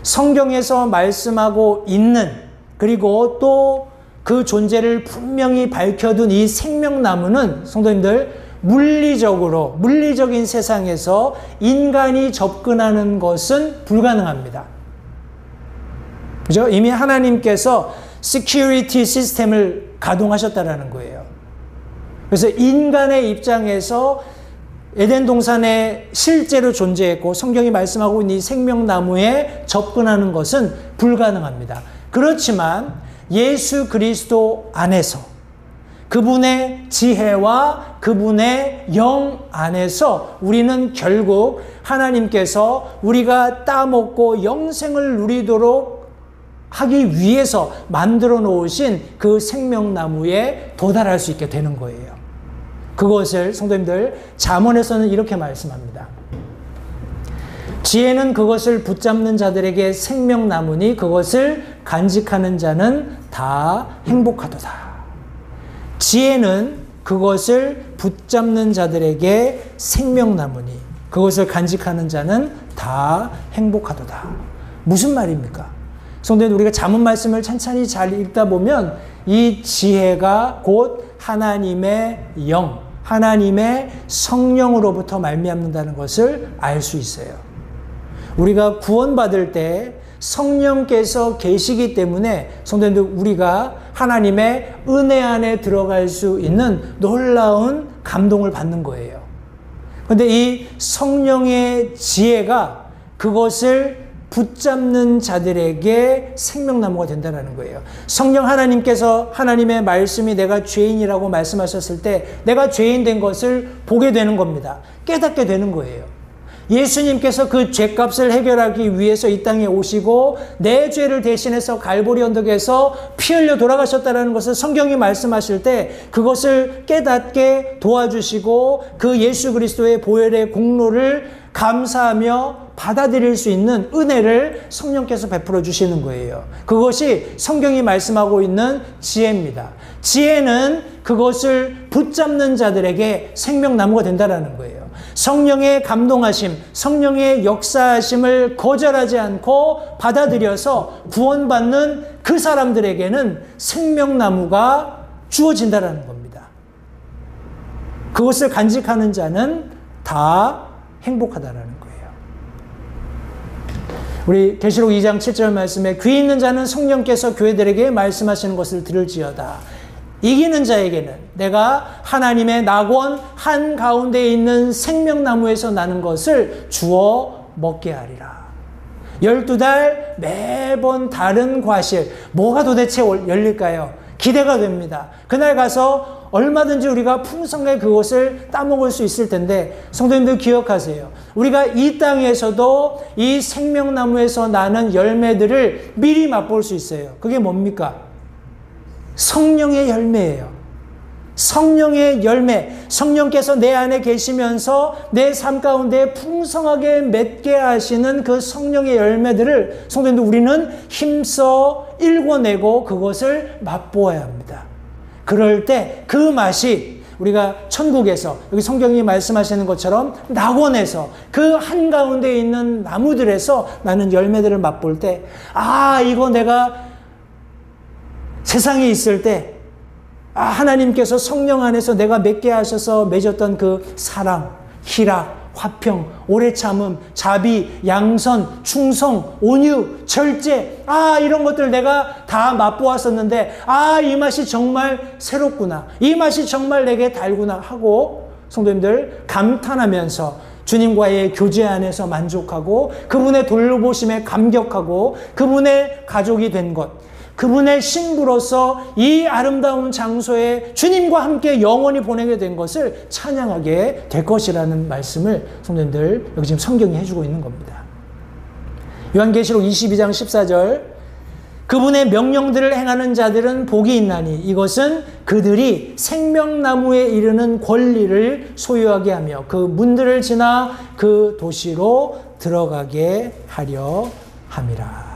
성경에서 말씀하고 있는, 그리고 또 그 존재를 분명히 밝혀둔 이 생명나무는 성도님들, 물리적인 세상에서 인간이 접근하는 것은 불가능합니다. 그죠? 이미 하나님께서 시큐리티 시스템을 가동하셨다라는 거예요. 그래서 인간의 입장에서 에덴 동산에 실제로 존재했고 성경이 말씀하고 있는 이 생명나무에 접근하는 것은 불가능합니다. 그렇지만 예수 그리스도 안에서 그분의 지혜와 그분의 영 안에서 우리는 결국 하나님께서 우리가 따먹고 영생을 누리도록 하기 위해서 만들어 놓으신 그 생명나무에 도달할 수 있게 되는 거예요. 그것을 성도님들, 잠언에서는 이렇게 말씀합니다. 지혜는 그것을 붙잡는 자들에게 생명나무니 그것을 간직하는 자는 다 행복하도다. 지혜는 그것을 붙잡는 자들에게 생명나무니 그것을 간직하는 자는 다 행복하도다. 무슨 말입니까? 성도님, 우리가 잠언 말씀을 찬찬히 잘 읽다 보면 이 지혜가 곧 하나님의 영, 하나님의 성령으로부터 말미암는다는 것을 알 수 있어요. 우리가 구원받을 때 성령께서 계시기 때문에 성도님들, 우리가 하나님의 은혜 안에 들어갈 수 있는 놀라운 감동을 받는 거예요. 그런데 이 성령의 지혜가 그것을 붙잡는 자들에게 생명나무가 된다는 거예요. 성령 하나님께서 하나님의 말씀이 내가 죄인이라고 말씀하셨을 때 내가 죄인 된 것을 보게 되는 겁니다. 깨닫게 되는 거예요. 예수님께서 그 죄값을 해결하기 위해서 이 땅에 오시고 내 죄를 대신해서 갈보리 언덕에서 피 흘려 돌아가셨다는 것을 성경이 말씀하실 때 그것을 깨닫게 도와주시고 그 예수 그리스도의 보혈의 공로를 감사하며 받아들일 수 있는 은혜를 성령께서 베풀어 주시는 거예요. 그것이 성경이 말씀하고 있는 지혜입니다. 지혜는 그것을 붙잡는 자들에게 생명나무가 된다는 거예요. 성령의 감동하심, 성령의 역사하심을 거절하지 않고 받아들여서 구원받는 그 사람들에게는 생명나무가 주어진다는 겁니다. 그것을 간직하는 자는 다 행복하다는 거예요. 우리 계시록 2장 7절 말씀에 귀 있는 자는 성령께서 교회들에게 말씀하시는 것을 들을지어다. 이기는 자에게는 내가 하나님의 낙원 한가운데 있는 생명나무에서 나는 것을 주어 먹게 하리라. 12달 매번 다른 과실, 뭐가 도대체 열릴까요? 기대가 됩니다. 그날 가서 얼마든지 우리가 풍성하게 그것을 따먹을 수 있을 텐데 성도님들 기억하세요. 우리가 이 땅에서도 이 생명나무에서 나는 열매들을 미리 맛볼 수 있어요. 그게 뭡니까? 성령의 열매예요. 성령의 열매. 성령께서 내 안에 계시면서 내 삶 가운데 풍성하게 맺게 하시는 그 성령의 열매들을 성도님들 우리는 힘써 일궈내고 그것을 맛보아야 합니다. 그럴 때 그 맛이 우리가 천국에서 여기 성경이 말씀하시는 것처럼 낙원에서 그 한가운데 있는 나무들에서 나는 열매들을 맛볼 때 이거 내가 세상에 있을 때 하나님께서 성령 안에서 내가 맺게 하셔서 맺었던 그 사랑, 희락, 화평, 오래 참음, 자비, 양선, 충성, 온유, 절제 이런 것들 내가 다 맛보았었는데 이 맛이 정말 새롭구나, 이 맛이 정말 내게 달구나 하고 성도님들 감탄하면서 주님과의 교제 안에서 만족하고 그분의 돌보심에 감격하고 그분의 가족이 된 것, 그분의 신부로서 이 아름다운 장소에 주님과 함께 영원히 보내게 된 것을 찬양하게 될 것이라는 말씀을 성도님들 여기 지금 성경이 해주고 있는 겁니다. 요한계시록 22장 14절 그분의 명령들을 행하는 자들은 복이 있나니 이것은 그들이 생명나무에 이르는 권리를 소유하게 하며 그 문들을 지나 그 도시로 들어가게 하려 함이라.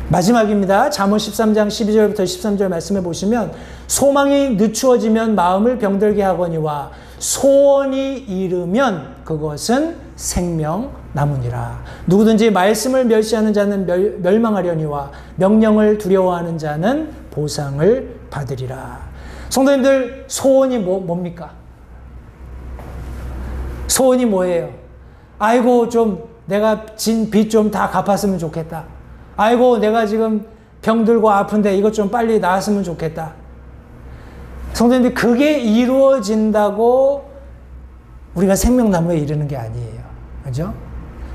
마지막입니다. 잠언 13장 12절부터 13절 말씀해 보시면 소망이 늦추어지면 마음을 병들게 하거니와 소원이 이르면 그것은 생명나무니라. 누구든지 말씀을 멸시하는 자는 멸망하려니와 명령을 두려워하는 자는 보상을 받으리라. 성도님들, 소원이 뭡니까? 소원이 뭐예요? 아이고 좀 내가 진 빚 좀 다 갚았으면 좋겠다. 아이고 내가 지금 병들고 아픈데 이것 좀 빨리 나았으면 좋겠다. 성도님들, 그게 이루어진다고 우리가 생명나무에 이르는 게 아니에요. 그죠?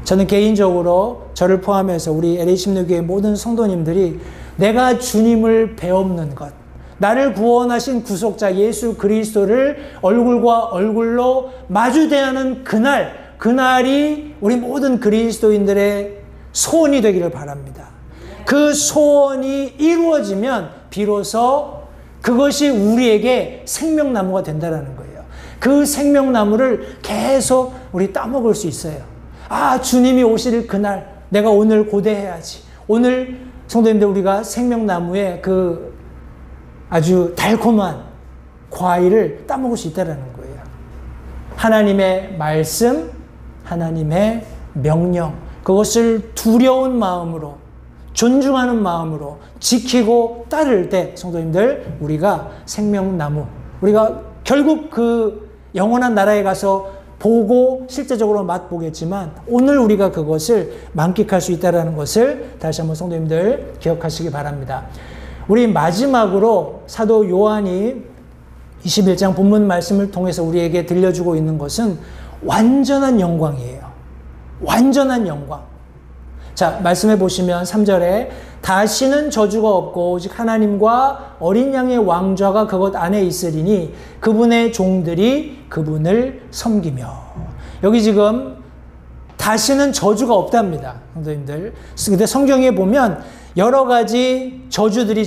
저는 개인적으로 저를 포함해서 우리 LA16교회 모든 성도님들이 내가 주님을 배웁는 것, 나를 구원하신 구속자 예수 그리스도를 얼굴과 얼굴로 마주 대하는 그날이 우리 모든 그리스도인들의 소원이 되기를 바랍니다. 그 소원이 이루어지면 비로소 그것이 우리에게 생명나무가 된다는 거예요. 그 생명나무를 계속 우리 따먹을 수 있어요. 아, 주님이 오실 그날 내가 오늘 고대해야지. 오늘 성도님들, 우리가 생명나무의 그 아주 달콤한 과일을 따먹을 수 있다는 거예요. 하나님의 말씀, 하나님의 명령, 그것을 두려운 마음으로, 존중하는 마음으로 지키고 따를 때 성도님들, 우리가 생명나무, 우리가 결국 그 영원한 나라에 가서 보고 실제적으로 맛보겠지만 오늘 우리가 그것을 만끽할 수 있다는 것을 다시 한번 성도님들 기억하시기 바랍니다. 우리 마지막으로 사도 요한이 21장 본문 말씀을 통해서 우리에게 들려주고 있는 것은 완전한 영광이에요. 완전한 영광. 자, 말씀해 보시면 3절에 다시는 저주가 없고 오직 하나님과 어린 양의 왕좌가 그것 안에 있으리니 그분의 종들이 그분을 섬기며. 여기 지금 다시는 저주가 없답니다. 성도님들. 근데 성경에 보면 여러 가지 저주들이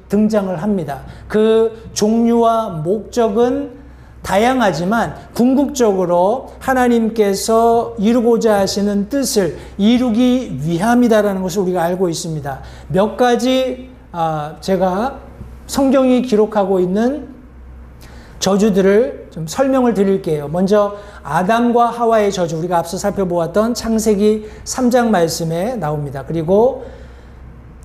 등장을 합니다. 그 종류와 목적은 다양하지만 궁극적으로 하나님께서 이루고자 하시는 뜻을 이루기 위함이다라는 것을 우리가 알고 있습니다. 몇 가지 제가 성경이 기록하고 있는 저주들을 좀 설명을 드릴게요. 먼저 아담과 하와의 저주, 우리가 앞서 살펴보았던 창세기 3장 말씀에 나옵니다. 그리고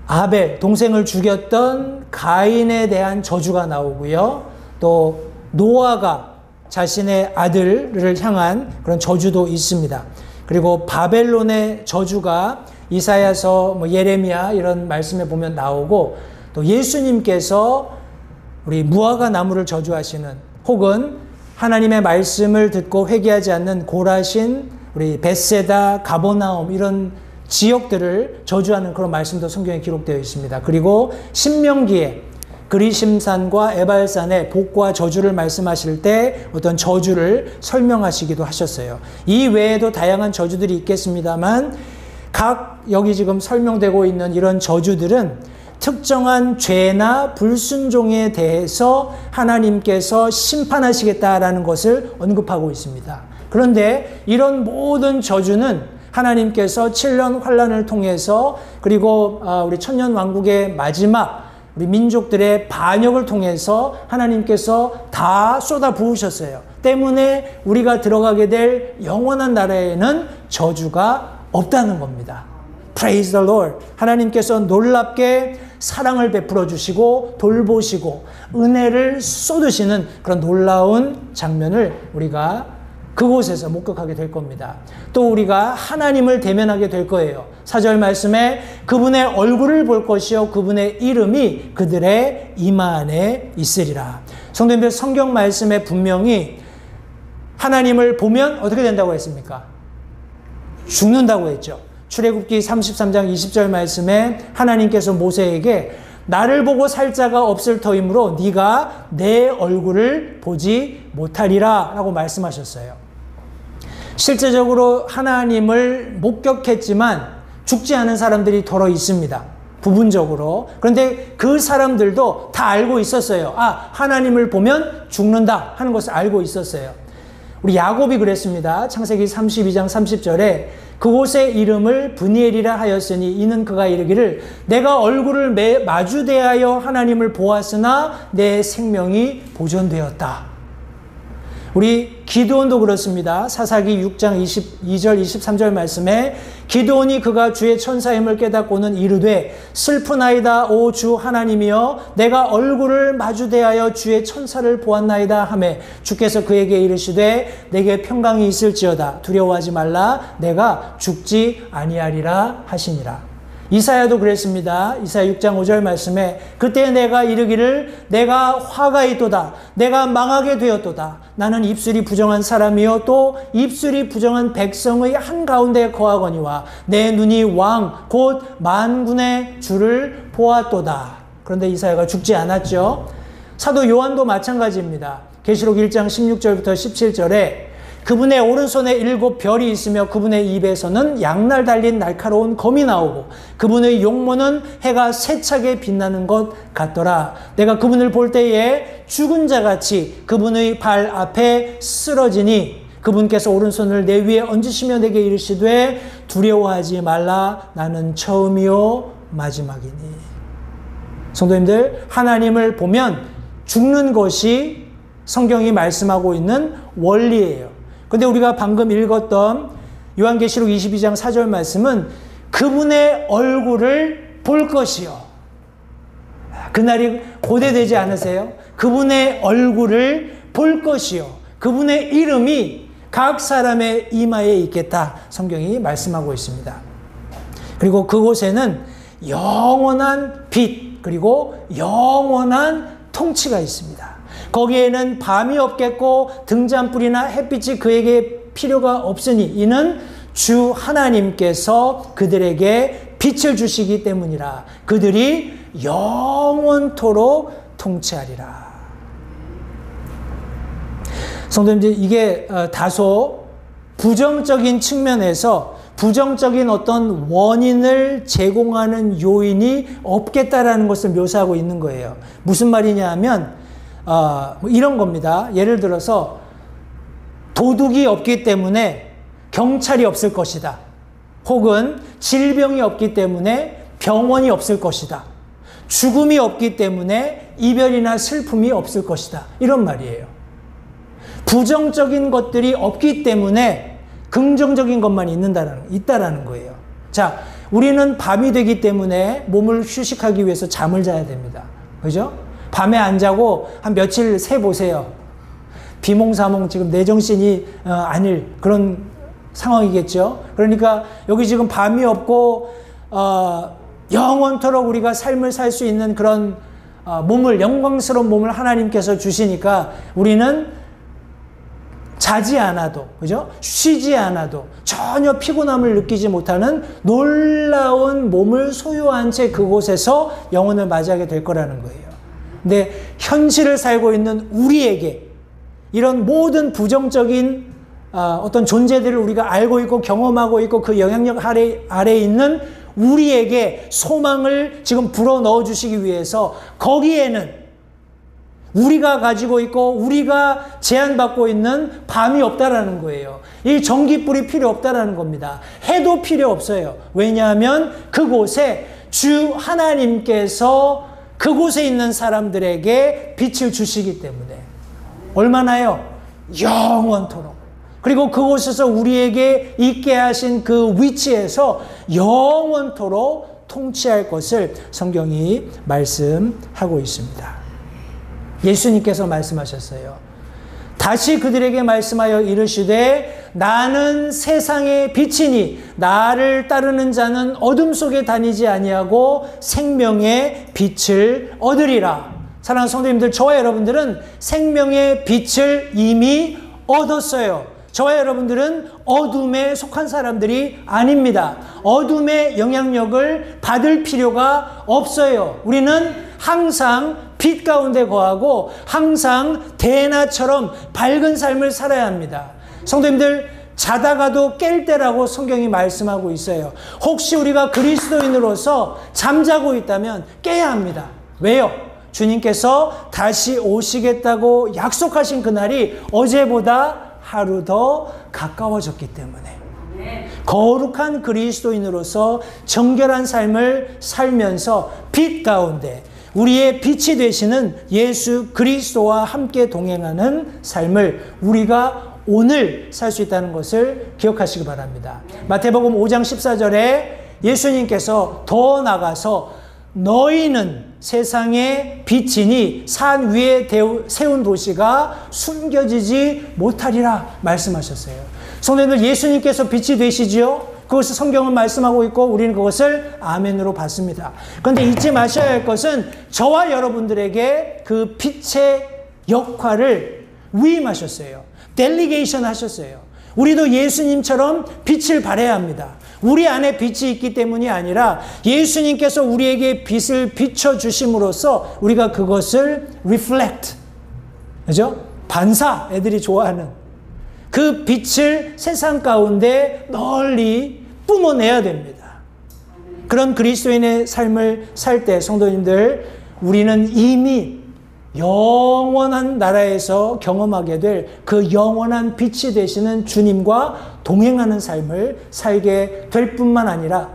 아벨, 동생을 죽였던 가인에 대한 저주가 나오고요. 또 노아가 자신의 아들을 향한 그런 저주도 있습니다. 그리고 바벨론의 저주가 이사야서, 예레미야 이런 말씀에 보면 나오고, 또 예수님께서 우리 무화과 나무를 저주하시는, 혹은 하나님의 말씀을 듣고 회개하지 않는 고라신, 우리 벳세다, 가버나움 이런 지역들을 저주하는 그런 말씀도 성경에 기록되어 있습니다. 그리고 신명기에 그리심산과 에발산의 복과 저주를 말씀하실 때 어떤 저주를 설명하시기도 하셨어요. 이 외에도 다양한 저주들이 있겠습니다만 각 여기 지금 설명되고 있는 이런 저주들은 특정한 죄나 불순종에 대해서 하나님께서 심판하시겠다라는 것을 언급하고 있습니다. 그런데 이런 모든 저주는 하나님께서 7년 환란을 통해서, 그리고 우리 천년왕국의 마지막 우리 민족들의 반역을 통해서 하나님께서 다 쏟아 부으셨어요. 때문에 우리가 들어가게 될 영원한 나라에는 저주가 없다는 겁니다. Praise the Lord. 하나님께서 놀랍게 사랑을 베풀어 주시고 돌보시고 은혜를 쏟으시는 그런 놀라운 장면을 우리가 그곳에서 목격하게 될 겁니다. 또 우리가 하나님을 대면하게 될 거예요. 4절 말씀에 그분의 얼굴을 볼 것이요 그분의 이름이 그들의 이마 안에 있으리라. 성도님들, 성경 말씀에 분명히 하나님을 보면 어떻게 된다고 했습니까? 죽는다고 했죠. 출애굽기 33장 20절 말씀에 하나님께서 모세에게 나를 보고 살 자가 없을 터이므로 네가 내 얼굴을 보지 못하리라 라고 말씀하셨어요. 실제적으로 하나님을 목격했지만 죽지 않은 사람들이 더러 있습니다. 부분적으로. 그런데 그 사람들도 다 알고 있었어요. 아, 하나님을 보면 죽는다 하는 것을 알고 있었어요. 우리 야곱이 그랬습니다. 창세기 32장 30절에 그곳의 이름을 브니엘이라 하였으니 이는 그가 이르기를 내가 얼굴을 마주 대하여 하나님을 보았으나 내 생명이 보존되었다. 우리 기드온도 그렇습니다. 사사기 6장 22절 23절 말씀에 기드온이 그가 주의 천사임을 깨닫고는 이르되 슬프나이다 오 주 하나님이여 내가 얼굴을 마주 대하여 주의 천사를 보았나이다 하매 주께서 그에게 이르시되 내게 평강이 있을지어다 두려워하지 말라 내가 죽지 아니하리라 하시니라. 이사야도 그랬습니다. 이사야 6장 5절 말씀에 그때 내가 이르기를 내가 화가 있도다 내가 망하게 되었도다 나는 입술이 부정한 사람이요 또 입술이 부정한 백성의 한가운데 거하거니와 내 눈이 왕 곧 만군의 주를 보았도다. 그런데 이사야가 죽지 않았죠. 사도 요한도 마찬가지입니다. 계시록 1장 16절부터 17절에 그분의 오른손에 7 별이 있으며 그분의 입에서는 양날 달린 날카로운 검이 나오고 그분의 용모는 해가 세차게 빛나는 것 같더라. 내가 그분을 볼 때에 죽은 자같이 그분의 발 앞에 쓰러지니 그분께서 오른손을 내 위에 얹으시며 내게 이르시되 두려워하지 말라 나는 처음이요 마지막이니. 성도님들, 하나님을 보면 죽는 것이 성경이 말씀하고 있는 원리예요. 근데 우리가 방금 읽었던 요한계시록 22장 4절 말씀은 그분의 얼굴을 볼 것이요. 그날이 고대되지 않으세요? 그분의 얼굴을 볼 것이요. 그분의 이름이 각 사람의 이마에 있겠다. 성경이 말씀하고 있습니다. 그리고 그곳에는 영원한 빛 그리고 영원한 통치가 있습니다. 거기에는 밤이 없겠고 등잔불이나 햇빛이 그에게 필요가 없으니 이는 주 하나님께서 그들에게 빛을 주시기 때문이라. 그들이 영원토록 통치하리라. 성도님들, 이게 다소 부정적인 측면에서 부정적인 어떤 원인을 제공하는 요인이 없겠다라는 것을 묘사하고 있는 거예요. 무슨 말이냐 하면 이런 겁니다. 예를 들어서 도둑이 없기 때문에 경찰이 없을 것이다. 혹은 질병이 없기 때문에 병원이 없을 것이다. 죽음이 없기 때문에 이별이나 슬픔이 없을 것이다. 이런 말이에요. 부정적인 것들이 없기 때문에 긍정적인 것만 있다라는 거예요. 자, 우리는 밤이 되기 때문에 몸을 휴식하기 위해서 잠을 자야 됩니다. 그죠? 밤에 안 자고 한 며칠 새 보세요. 비몽사몽 지금 내 정신이 아닐 그런 상황이겠죠. 그러니까 여기 지금 밤이 없고 영원토록 우리가 삶을 살 수 있는 그런 영광스러운 몸을 하나님께서 주시니까 우리는 자지 않아도, 그죠? 쉬지 않아도 전혀 피곤함을 느끼지 못하는 놀라운 몸을 소유한 채 그곳에서 영혼을 맞이하게 될 거라는 거예요. 근데 현실을 살고 있는 우리에게 이런 모든 부정적인 어떤 존재들을 우리가 알고 있고 경험하고 있고 그 영향력 아래에 있는 우리에게 소망을 지금 불어넣어 주시기 위해서 거기에는 우리가 가지고 있고 우리가 제한받고 있는 밤이 없다라는 거예요. 이 전기불이 필요 없다라는 겁니다. 해도 필요 없어요. 왜냐하면 그곳에 주 하나님께서 그곳에 있는 사람들에게 빛을 주시기 때문에. 얼마나요? 영원토록. 그리고 그곳에서 우리에게 있게 하신 그 위치에서 영원토록 통치할 것을 성경이 말씀하고 있습니다. 예수님께서 말씀하셨어요. 다시 그들에게 말씀하여 이르시되 나는 세상의 빛이니 나를 따르는 자는 어둠 속에 다니지 아니하고 생명의 빛을 얻으리라. 사랑하는 성도님들, 저와 여러분들은 생명의 빛을 이미 얻었어요. 저와 여러분들은 어둠에 속한 사람들이 아닙니다. 어둠의 영향력을 받을 필요가 없어요. 우리는 항상 빛 가운데 거하고 항상 대나처럼 밝은 삶을 살아야 합니다. 성도님들, 자다가도 깰 때라고 성경이 말씀하고 있어요. 혹시 우리가 그리스도인으로서 잠자고 있다면 깨야 합니다. 왜요? 주님께서 다시 오시겠다고 약속하신 그날이 어제보다 하루 더 가까워졌기 때문에 거룩한 그리스도인으로서 정결한 삶을 살면서 빛 가운데 우리의 빛이 되시는 예수 그리스도와 함께 동행하는 삶을 우리가 오늘 살 수 있다는 것을 기억하시기 바랍니다. 마태복음 5장 14절에 예수님께서 더 나가서 너희는 세상의 빛이니 산 위에 세운 도시가 숨겨지지 못하리라 말씀하셨어요. 성도님들, 예수님께서 빛이 되시지요? 그것을 성경은 말씀하고 있고 우리는 그것을 아멘으로 받습니다. 그런데 잊지 마셔야 할 것은 저와 여러분들에게 그 빛의 역할을 위임하셨어요. 델리게이션 하셨어요. 우리도 예수님처럼 빛을 발해야 합니다. 우리 안에 빛이 있기 때문이 아니라 예수님께서 우리에게 빛을 비춰주심으로써 우리가 그것을 reflect, 그죠? 반사, 애들이 좋아하는 그 빛을 세상 가운데 널리 뿜어내야 됩니다. 그런 그리스도인의 삶을 살 때 성도님들, 우리는 이미 영원한 나라에서 경험하게 될 그 영원한 빛이 되시는 주님과 동행하는 삶을 살게 될 뿐만 아니라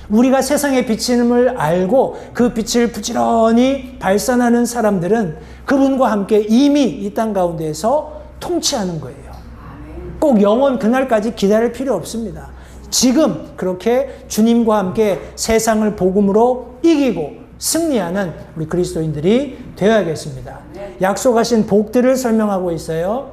우리가 세상에 비침을 알고 그 빛을 부지런히 발산하는 사람들은 그분과 함께 이미 이 땅 가운데에서 통치하는 거예요. 꼭 영원 그날까지 기다릴 필요 없습니다. 지금 그렇게 주님과 함께 세상을 복음으로 이기고 승리하는 우리 그리스도인들이 되어야겠습니다. 약속하신 복들을 설명하고 있어요.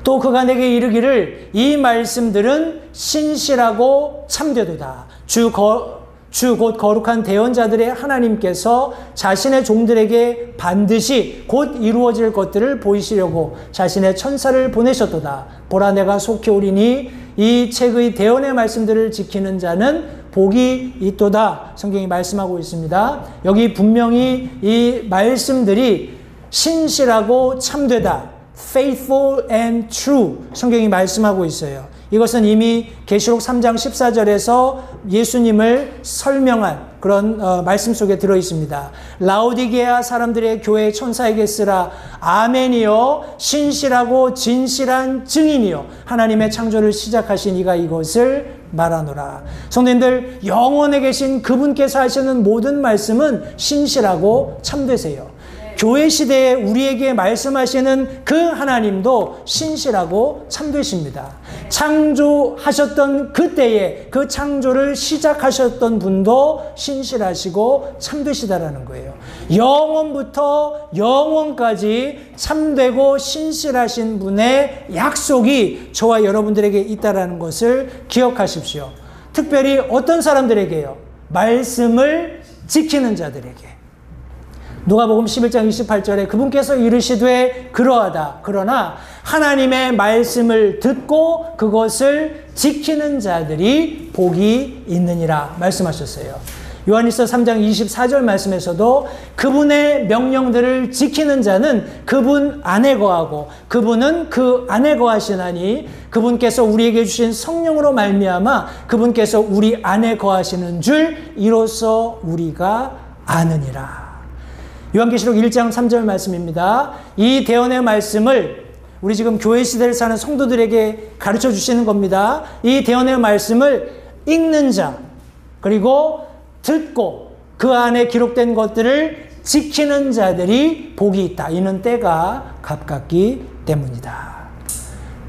또 그가 내게 이르기를 이 말씀들은 신실하고 참되도다. 주 곧 거룩한 대언자들의 하나님께서 자신의 종들에게 반드시 곧 이루어질 것들을 보이시려고 자신의 천사를 보내셨도다. 보라, 내가 속히 오리니 이 책의 대언의 말씀들을 지키는 자는 복이 있도다. 성경이 말씀하고 있습니다. 여기 분명히 이 말씀들이 신실하고 참되다. faithful and true. 성경이 말씀하고 있어요. 이것은 이미 계시록 3장 14절에서 예수님을 설명한 그런 말씀 속에 들어 있습니다. 라오디게아 사람들의 교회 천사에게 쓰라. 아멘이요 신실하고 진실한 증인이요 하나님의 창조를 시작하신 이가 이것을 말하노라. 성도님들, 영원에 계신 그분께서 하시는 모든 말씀은 신실하고 참되세요. 교회 시대에 우리에게 말씀하시는 그 하나님도 신실하고 참되십니다. 창조하셨던 그때에 그 창조를 시작하셨던 분도 신실하시고 참되시다라는 거예요. 영원부터 영원까지 참되고 신실하신 분의 약속이 저와 여러분들에게 있다라는 것을 기억하십시오. 특별히 어떤 사람들에게요? 말씀을 지키는 자들에게. 누가복음 11장 28절에 그분께서 이르시되 그러하다. 그러나 하나님의 말씀을 듣고 그것을 지키는 자들이 복이 있느니라 말씀하셨어요. 요한일서 3장 24절 말씀에서도 그분의 명령들을 지키는 자는 그분 안에 거하고 그분은 그 안에 거하시나니 그분께서 우리에게 주신 성령으로 말미암아 그분께서 우리 안에 거하시는 줄 이로써 우리가 아느니라. 요한계시록 1장 3절 말씀입니다. 이 대언의 말씀을 우리 지금 교회 시대를 사는 성도들에게 가르쳐 주시는 겁니다. 이 대언의 말씀을 읽는 자, 그리고 듣고 그 안에 기록된 것들을 지키는 자들이 복이 있다. 이는 때가 가깝기 때문이다.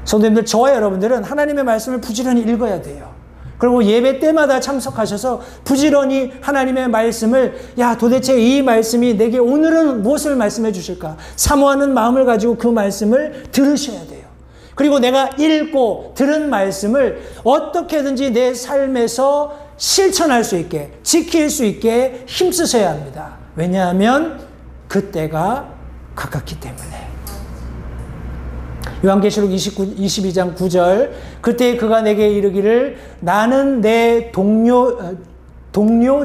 성도님들, 저와 여러분들은 하나님의 말씀을 부지런히 읽어야 돼요. 그리고 예배 때마다 참석하셔서 부지런히 하나님의 말씀을 도대체 이 말씀이 내게 오늘은 무엇을 말씀해 주실까? 사모하는 마음을 가지고 그 말씀을 들으셔야 돼요. 그리고 내가 읽고 들은 말씀을 어떻게든지 내 삶에서 실천할 수 있게, 지킬 수 있게 힘쓰셔야 합니다. 왜냐하면 그때가 가깝기 때문에. 요한계시록 22장 9절 그때 그가 내게 이르기를 나는 내 동료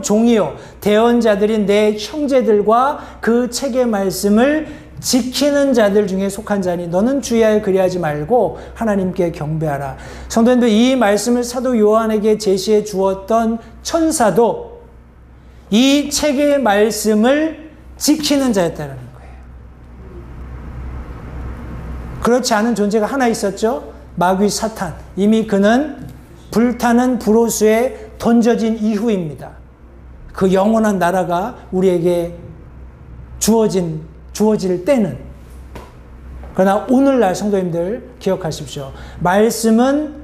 종이요 대언자들인 내 형제들과 그 책의 말씀을 지키는 자들 중에 속한 자니 너는 주의하여 그리하지 말고 하나님께 경배하라. 성도님들, 이 말씀을 사도 요한에게 제시해 주었던 천사도 이 책의 말씀을 지키는 자였다는 거예요. 그렇지 않은 존재가 하나 있었죠. 마귀 사탄. 이미 그는 불타는 불호수에 던져진 이후입니다. 그 영원한 나라가 우리에게 주어질 때는. 그러나 오늘날 성도님들 기억하십시오.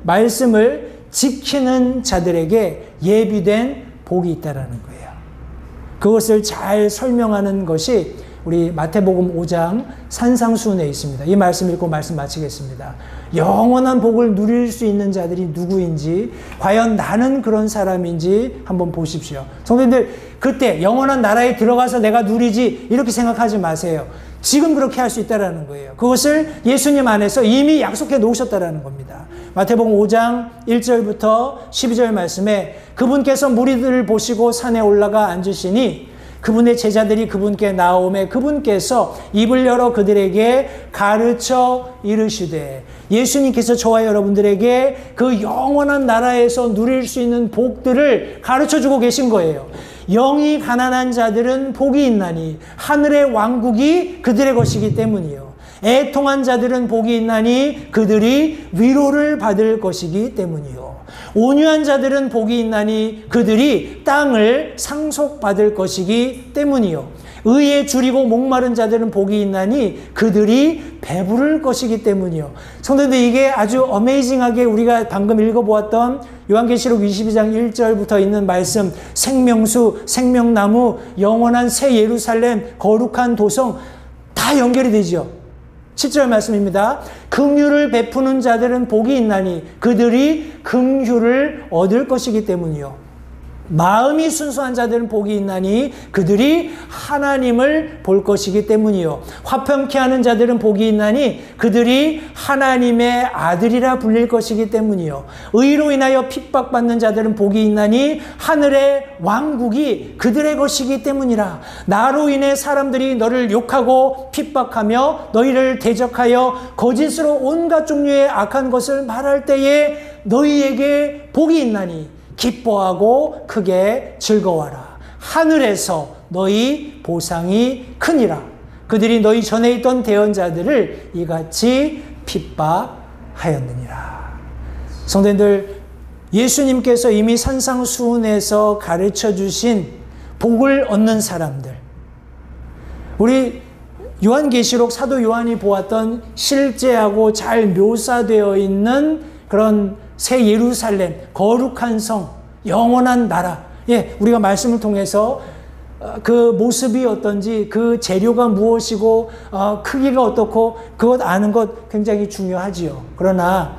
말씀을 지키는 자들에게 예비된 복이 있다라는 거예요. 그것을 잘 설명하는 것이 우리 마태복음 5장 산상수훈에 있습니다. 이 말씀 읽고 말씀 마치겠습니다. 영원한 복을 누릴 수 있는 자들이 누구인지, 과연 나는 그런 사람인지 한번 보십시오. 성도님들, 그때 영원한 나라에 들어가서 내가 누리지 이렇게 생각하지 마세요. 지금 그렇게 할 수 있다는 거예요. 그것을 예수님 안에서 이미 약속해 놓으셨다는 겁니다. 마태복음 5장 1절부터 12절 말씀에 그분께서 무리들을 보시고 산에 올라가 앉으시니 그분의 제자들이 그분께 나오매 그분께서 입을 열어 그들에게 가르쳐 이르시되, 예수님께서 저와 여러분들에게 그 영원한 나라에서 누릴 수 있는 복들을 가르쳐주고 계신 거예요. 영이 가난한 자들은 복이 있나니 하늘의 왕국이 그들의 것이기 때문이요. 애통한 자들은 복이 있나니 그들이 위로를 받을 것이기 때문이요. 온유한 자들은 복이 있나니 그들이 땅을 상속받을 것이기 때문이요. 의에 줄이고 목마른 자들은 복이 있나니 그들이 배부를 것이기 때문이요. 성도님들, 이게 아주 어메이징하게 우리가 방금 읽어보았던 요한계시록 22장 1절부터 있는 말씀, 생명수, 생명나무, 영원한 새 예루살렘, 거룩한 도성, 다 연결이 되죠. 7절 말씀입니다. 긍휼을 베푸는 자들은 복이 있나니 그들이 긍휼을 얻을 것이기 때문이요. 마음이 순수한 자들은 복이 있나니 그들이 하나님을 볼 것이기 때문이요. 화평케 하는 자들은 복이 있나니 그들이 하나님의 아들이라 불릴 것이기 때문이요. 의로 인하여 핍박받는 자들은 복이 있나니 하늘의 왕국이 그들의 것이기 때문이라. 나로 인해 사람들이 너를 욕하고 핍박하며 너희를 대적하여 거짓으로 온갖 종류의 악한 것을 말할 때에 너희에게 복이 있나니 기뻐하고 크게 즐거워하라. 하늘에서 너희 보상이 크니라. 그들이 너희 전에 있던 대언자들을 이같이 핍박하였느니라. 성도님들, 예수님께서 이미 산상수훈에서 가르쳐 주신 복을 얻는 사람들, 우리 요한계시록 사도 요한이 보았던 실제하고 잘 묘사되어 있는 그런 새 예루살렘, 거룩한 성, 영원한 나라. 예, 우리가 말씀을 통해서 그 모습이 어떤지, 그 재료가 무엇이고, 크기가 어떻고, 그것 아는 것 굉장히 중요하지요. 그러나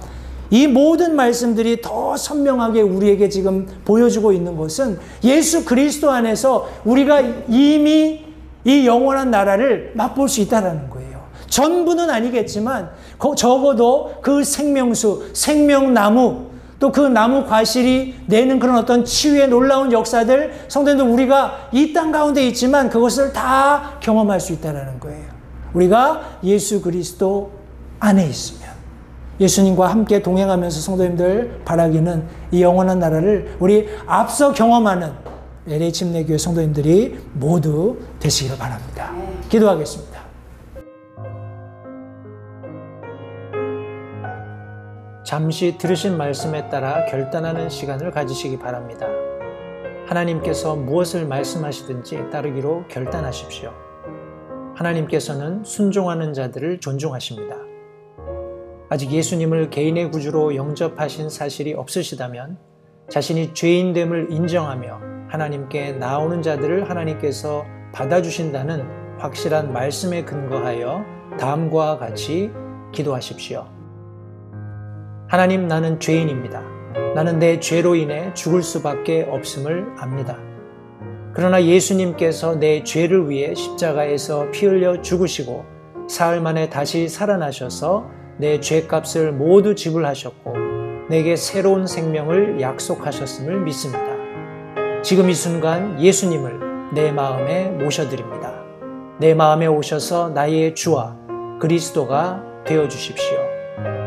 이 모든 말씀들이 더 선명하게 우리에게 지금 보여주고 있는 것은 예수 그리스도 안에서 우리가 이미 이 영원한 나라를 맛볼 수 있다는 거예요. 전부는 아니겠지만 적어도 그 생명수, 생명나무, 또 그 나무 과실이 내는 그런 어떤 치유의 놀라운 역사들, 성도님들, 우리가 이 땅 가운데 있지만 그것을 다 경험할 수 있다는 거예요. 우리가 예수 그리스도 안에 있으면, 예수님과 함께 동행하면서 성도님들 바라기는 이 영원한 나라를 우리 앞서 경험하는 LH 침례교회 성도님들이 모두 되시기를 바랍니다. 기도하겠습니다. 잠시 들으신 말씀에 따라 결단하는 시간을 가지시기 바랍니다. 하나님께서 무엇을 말씀하시든지 따르기로 결단하십시오. 하나님께서는 순종하는 자들을 존중하십니다. 아직 예수님을 개인의 구주로 영접하신 사실이 없으시다면 자신이 죄인됨을 인정하며 하나님께 나오는 자들을 하나님께서 받아주신다는 확실한 말씀에 근거하여 다음과 같이 기도하십시오. 하나님, 나는 죄인입니다. 나는 내 죄로 인해 죽을 수밖에 없음을 압니다. 그러나 예수님께서 내 죄를 위해 십자가에서 피 흘려 죽으시고 사흘 만에 다시 살아나셔서 내 죄값을 모두 지불하셨고 내게 새로운 생명을 약속하셨음을 믿습니다. 지금 이 순간 예수님을 내 마음에 모셔드립니다. 내 마음에 오셔서 나의 주와 그리스도가 되어 주십시오.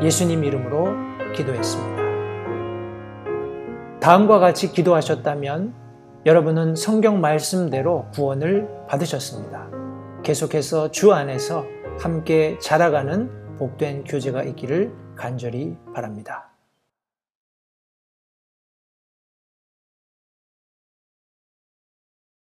예수님 이름으로 기도했습니다. 다음과 같이 기도하셨다면 여러분은 성경 말씀대로 구원을 받으셨습니다. 계속해서 주 안에서 함께 자라가는 복된 교제가 있기를 간절히 바랍니다.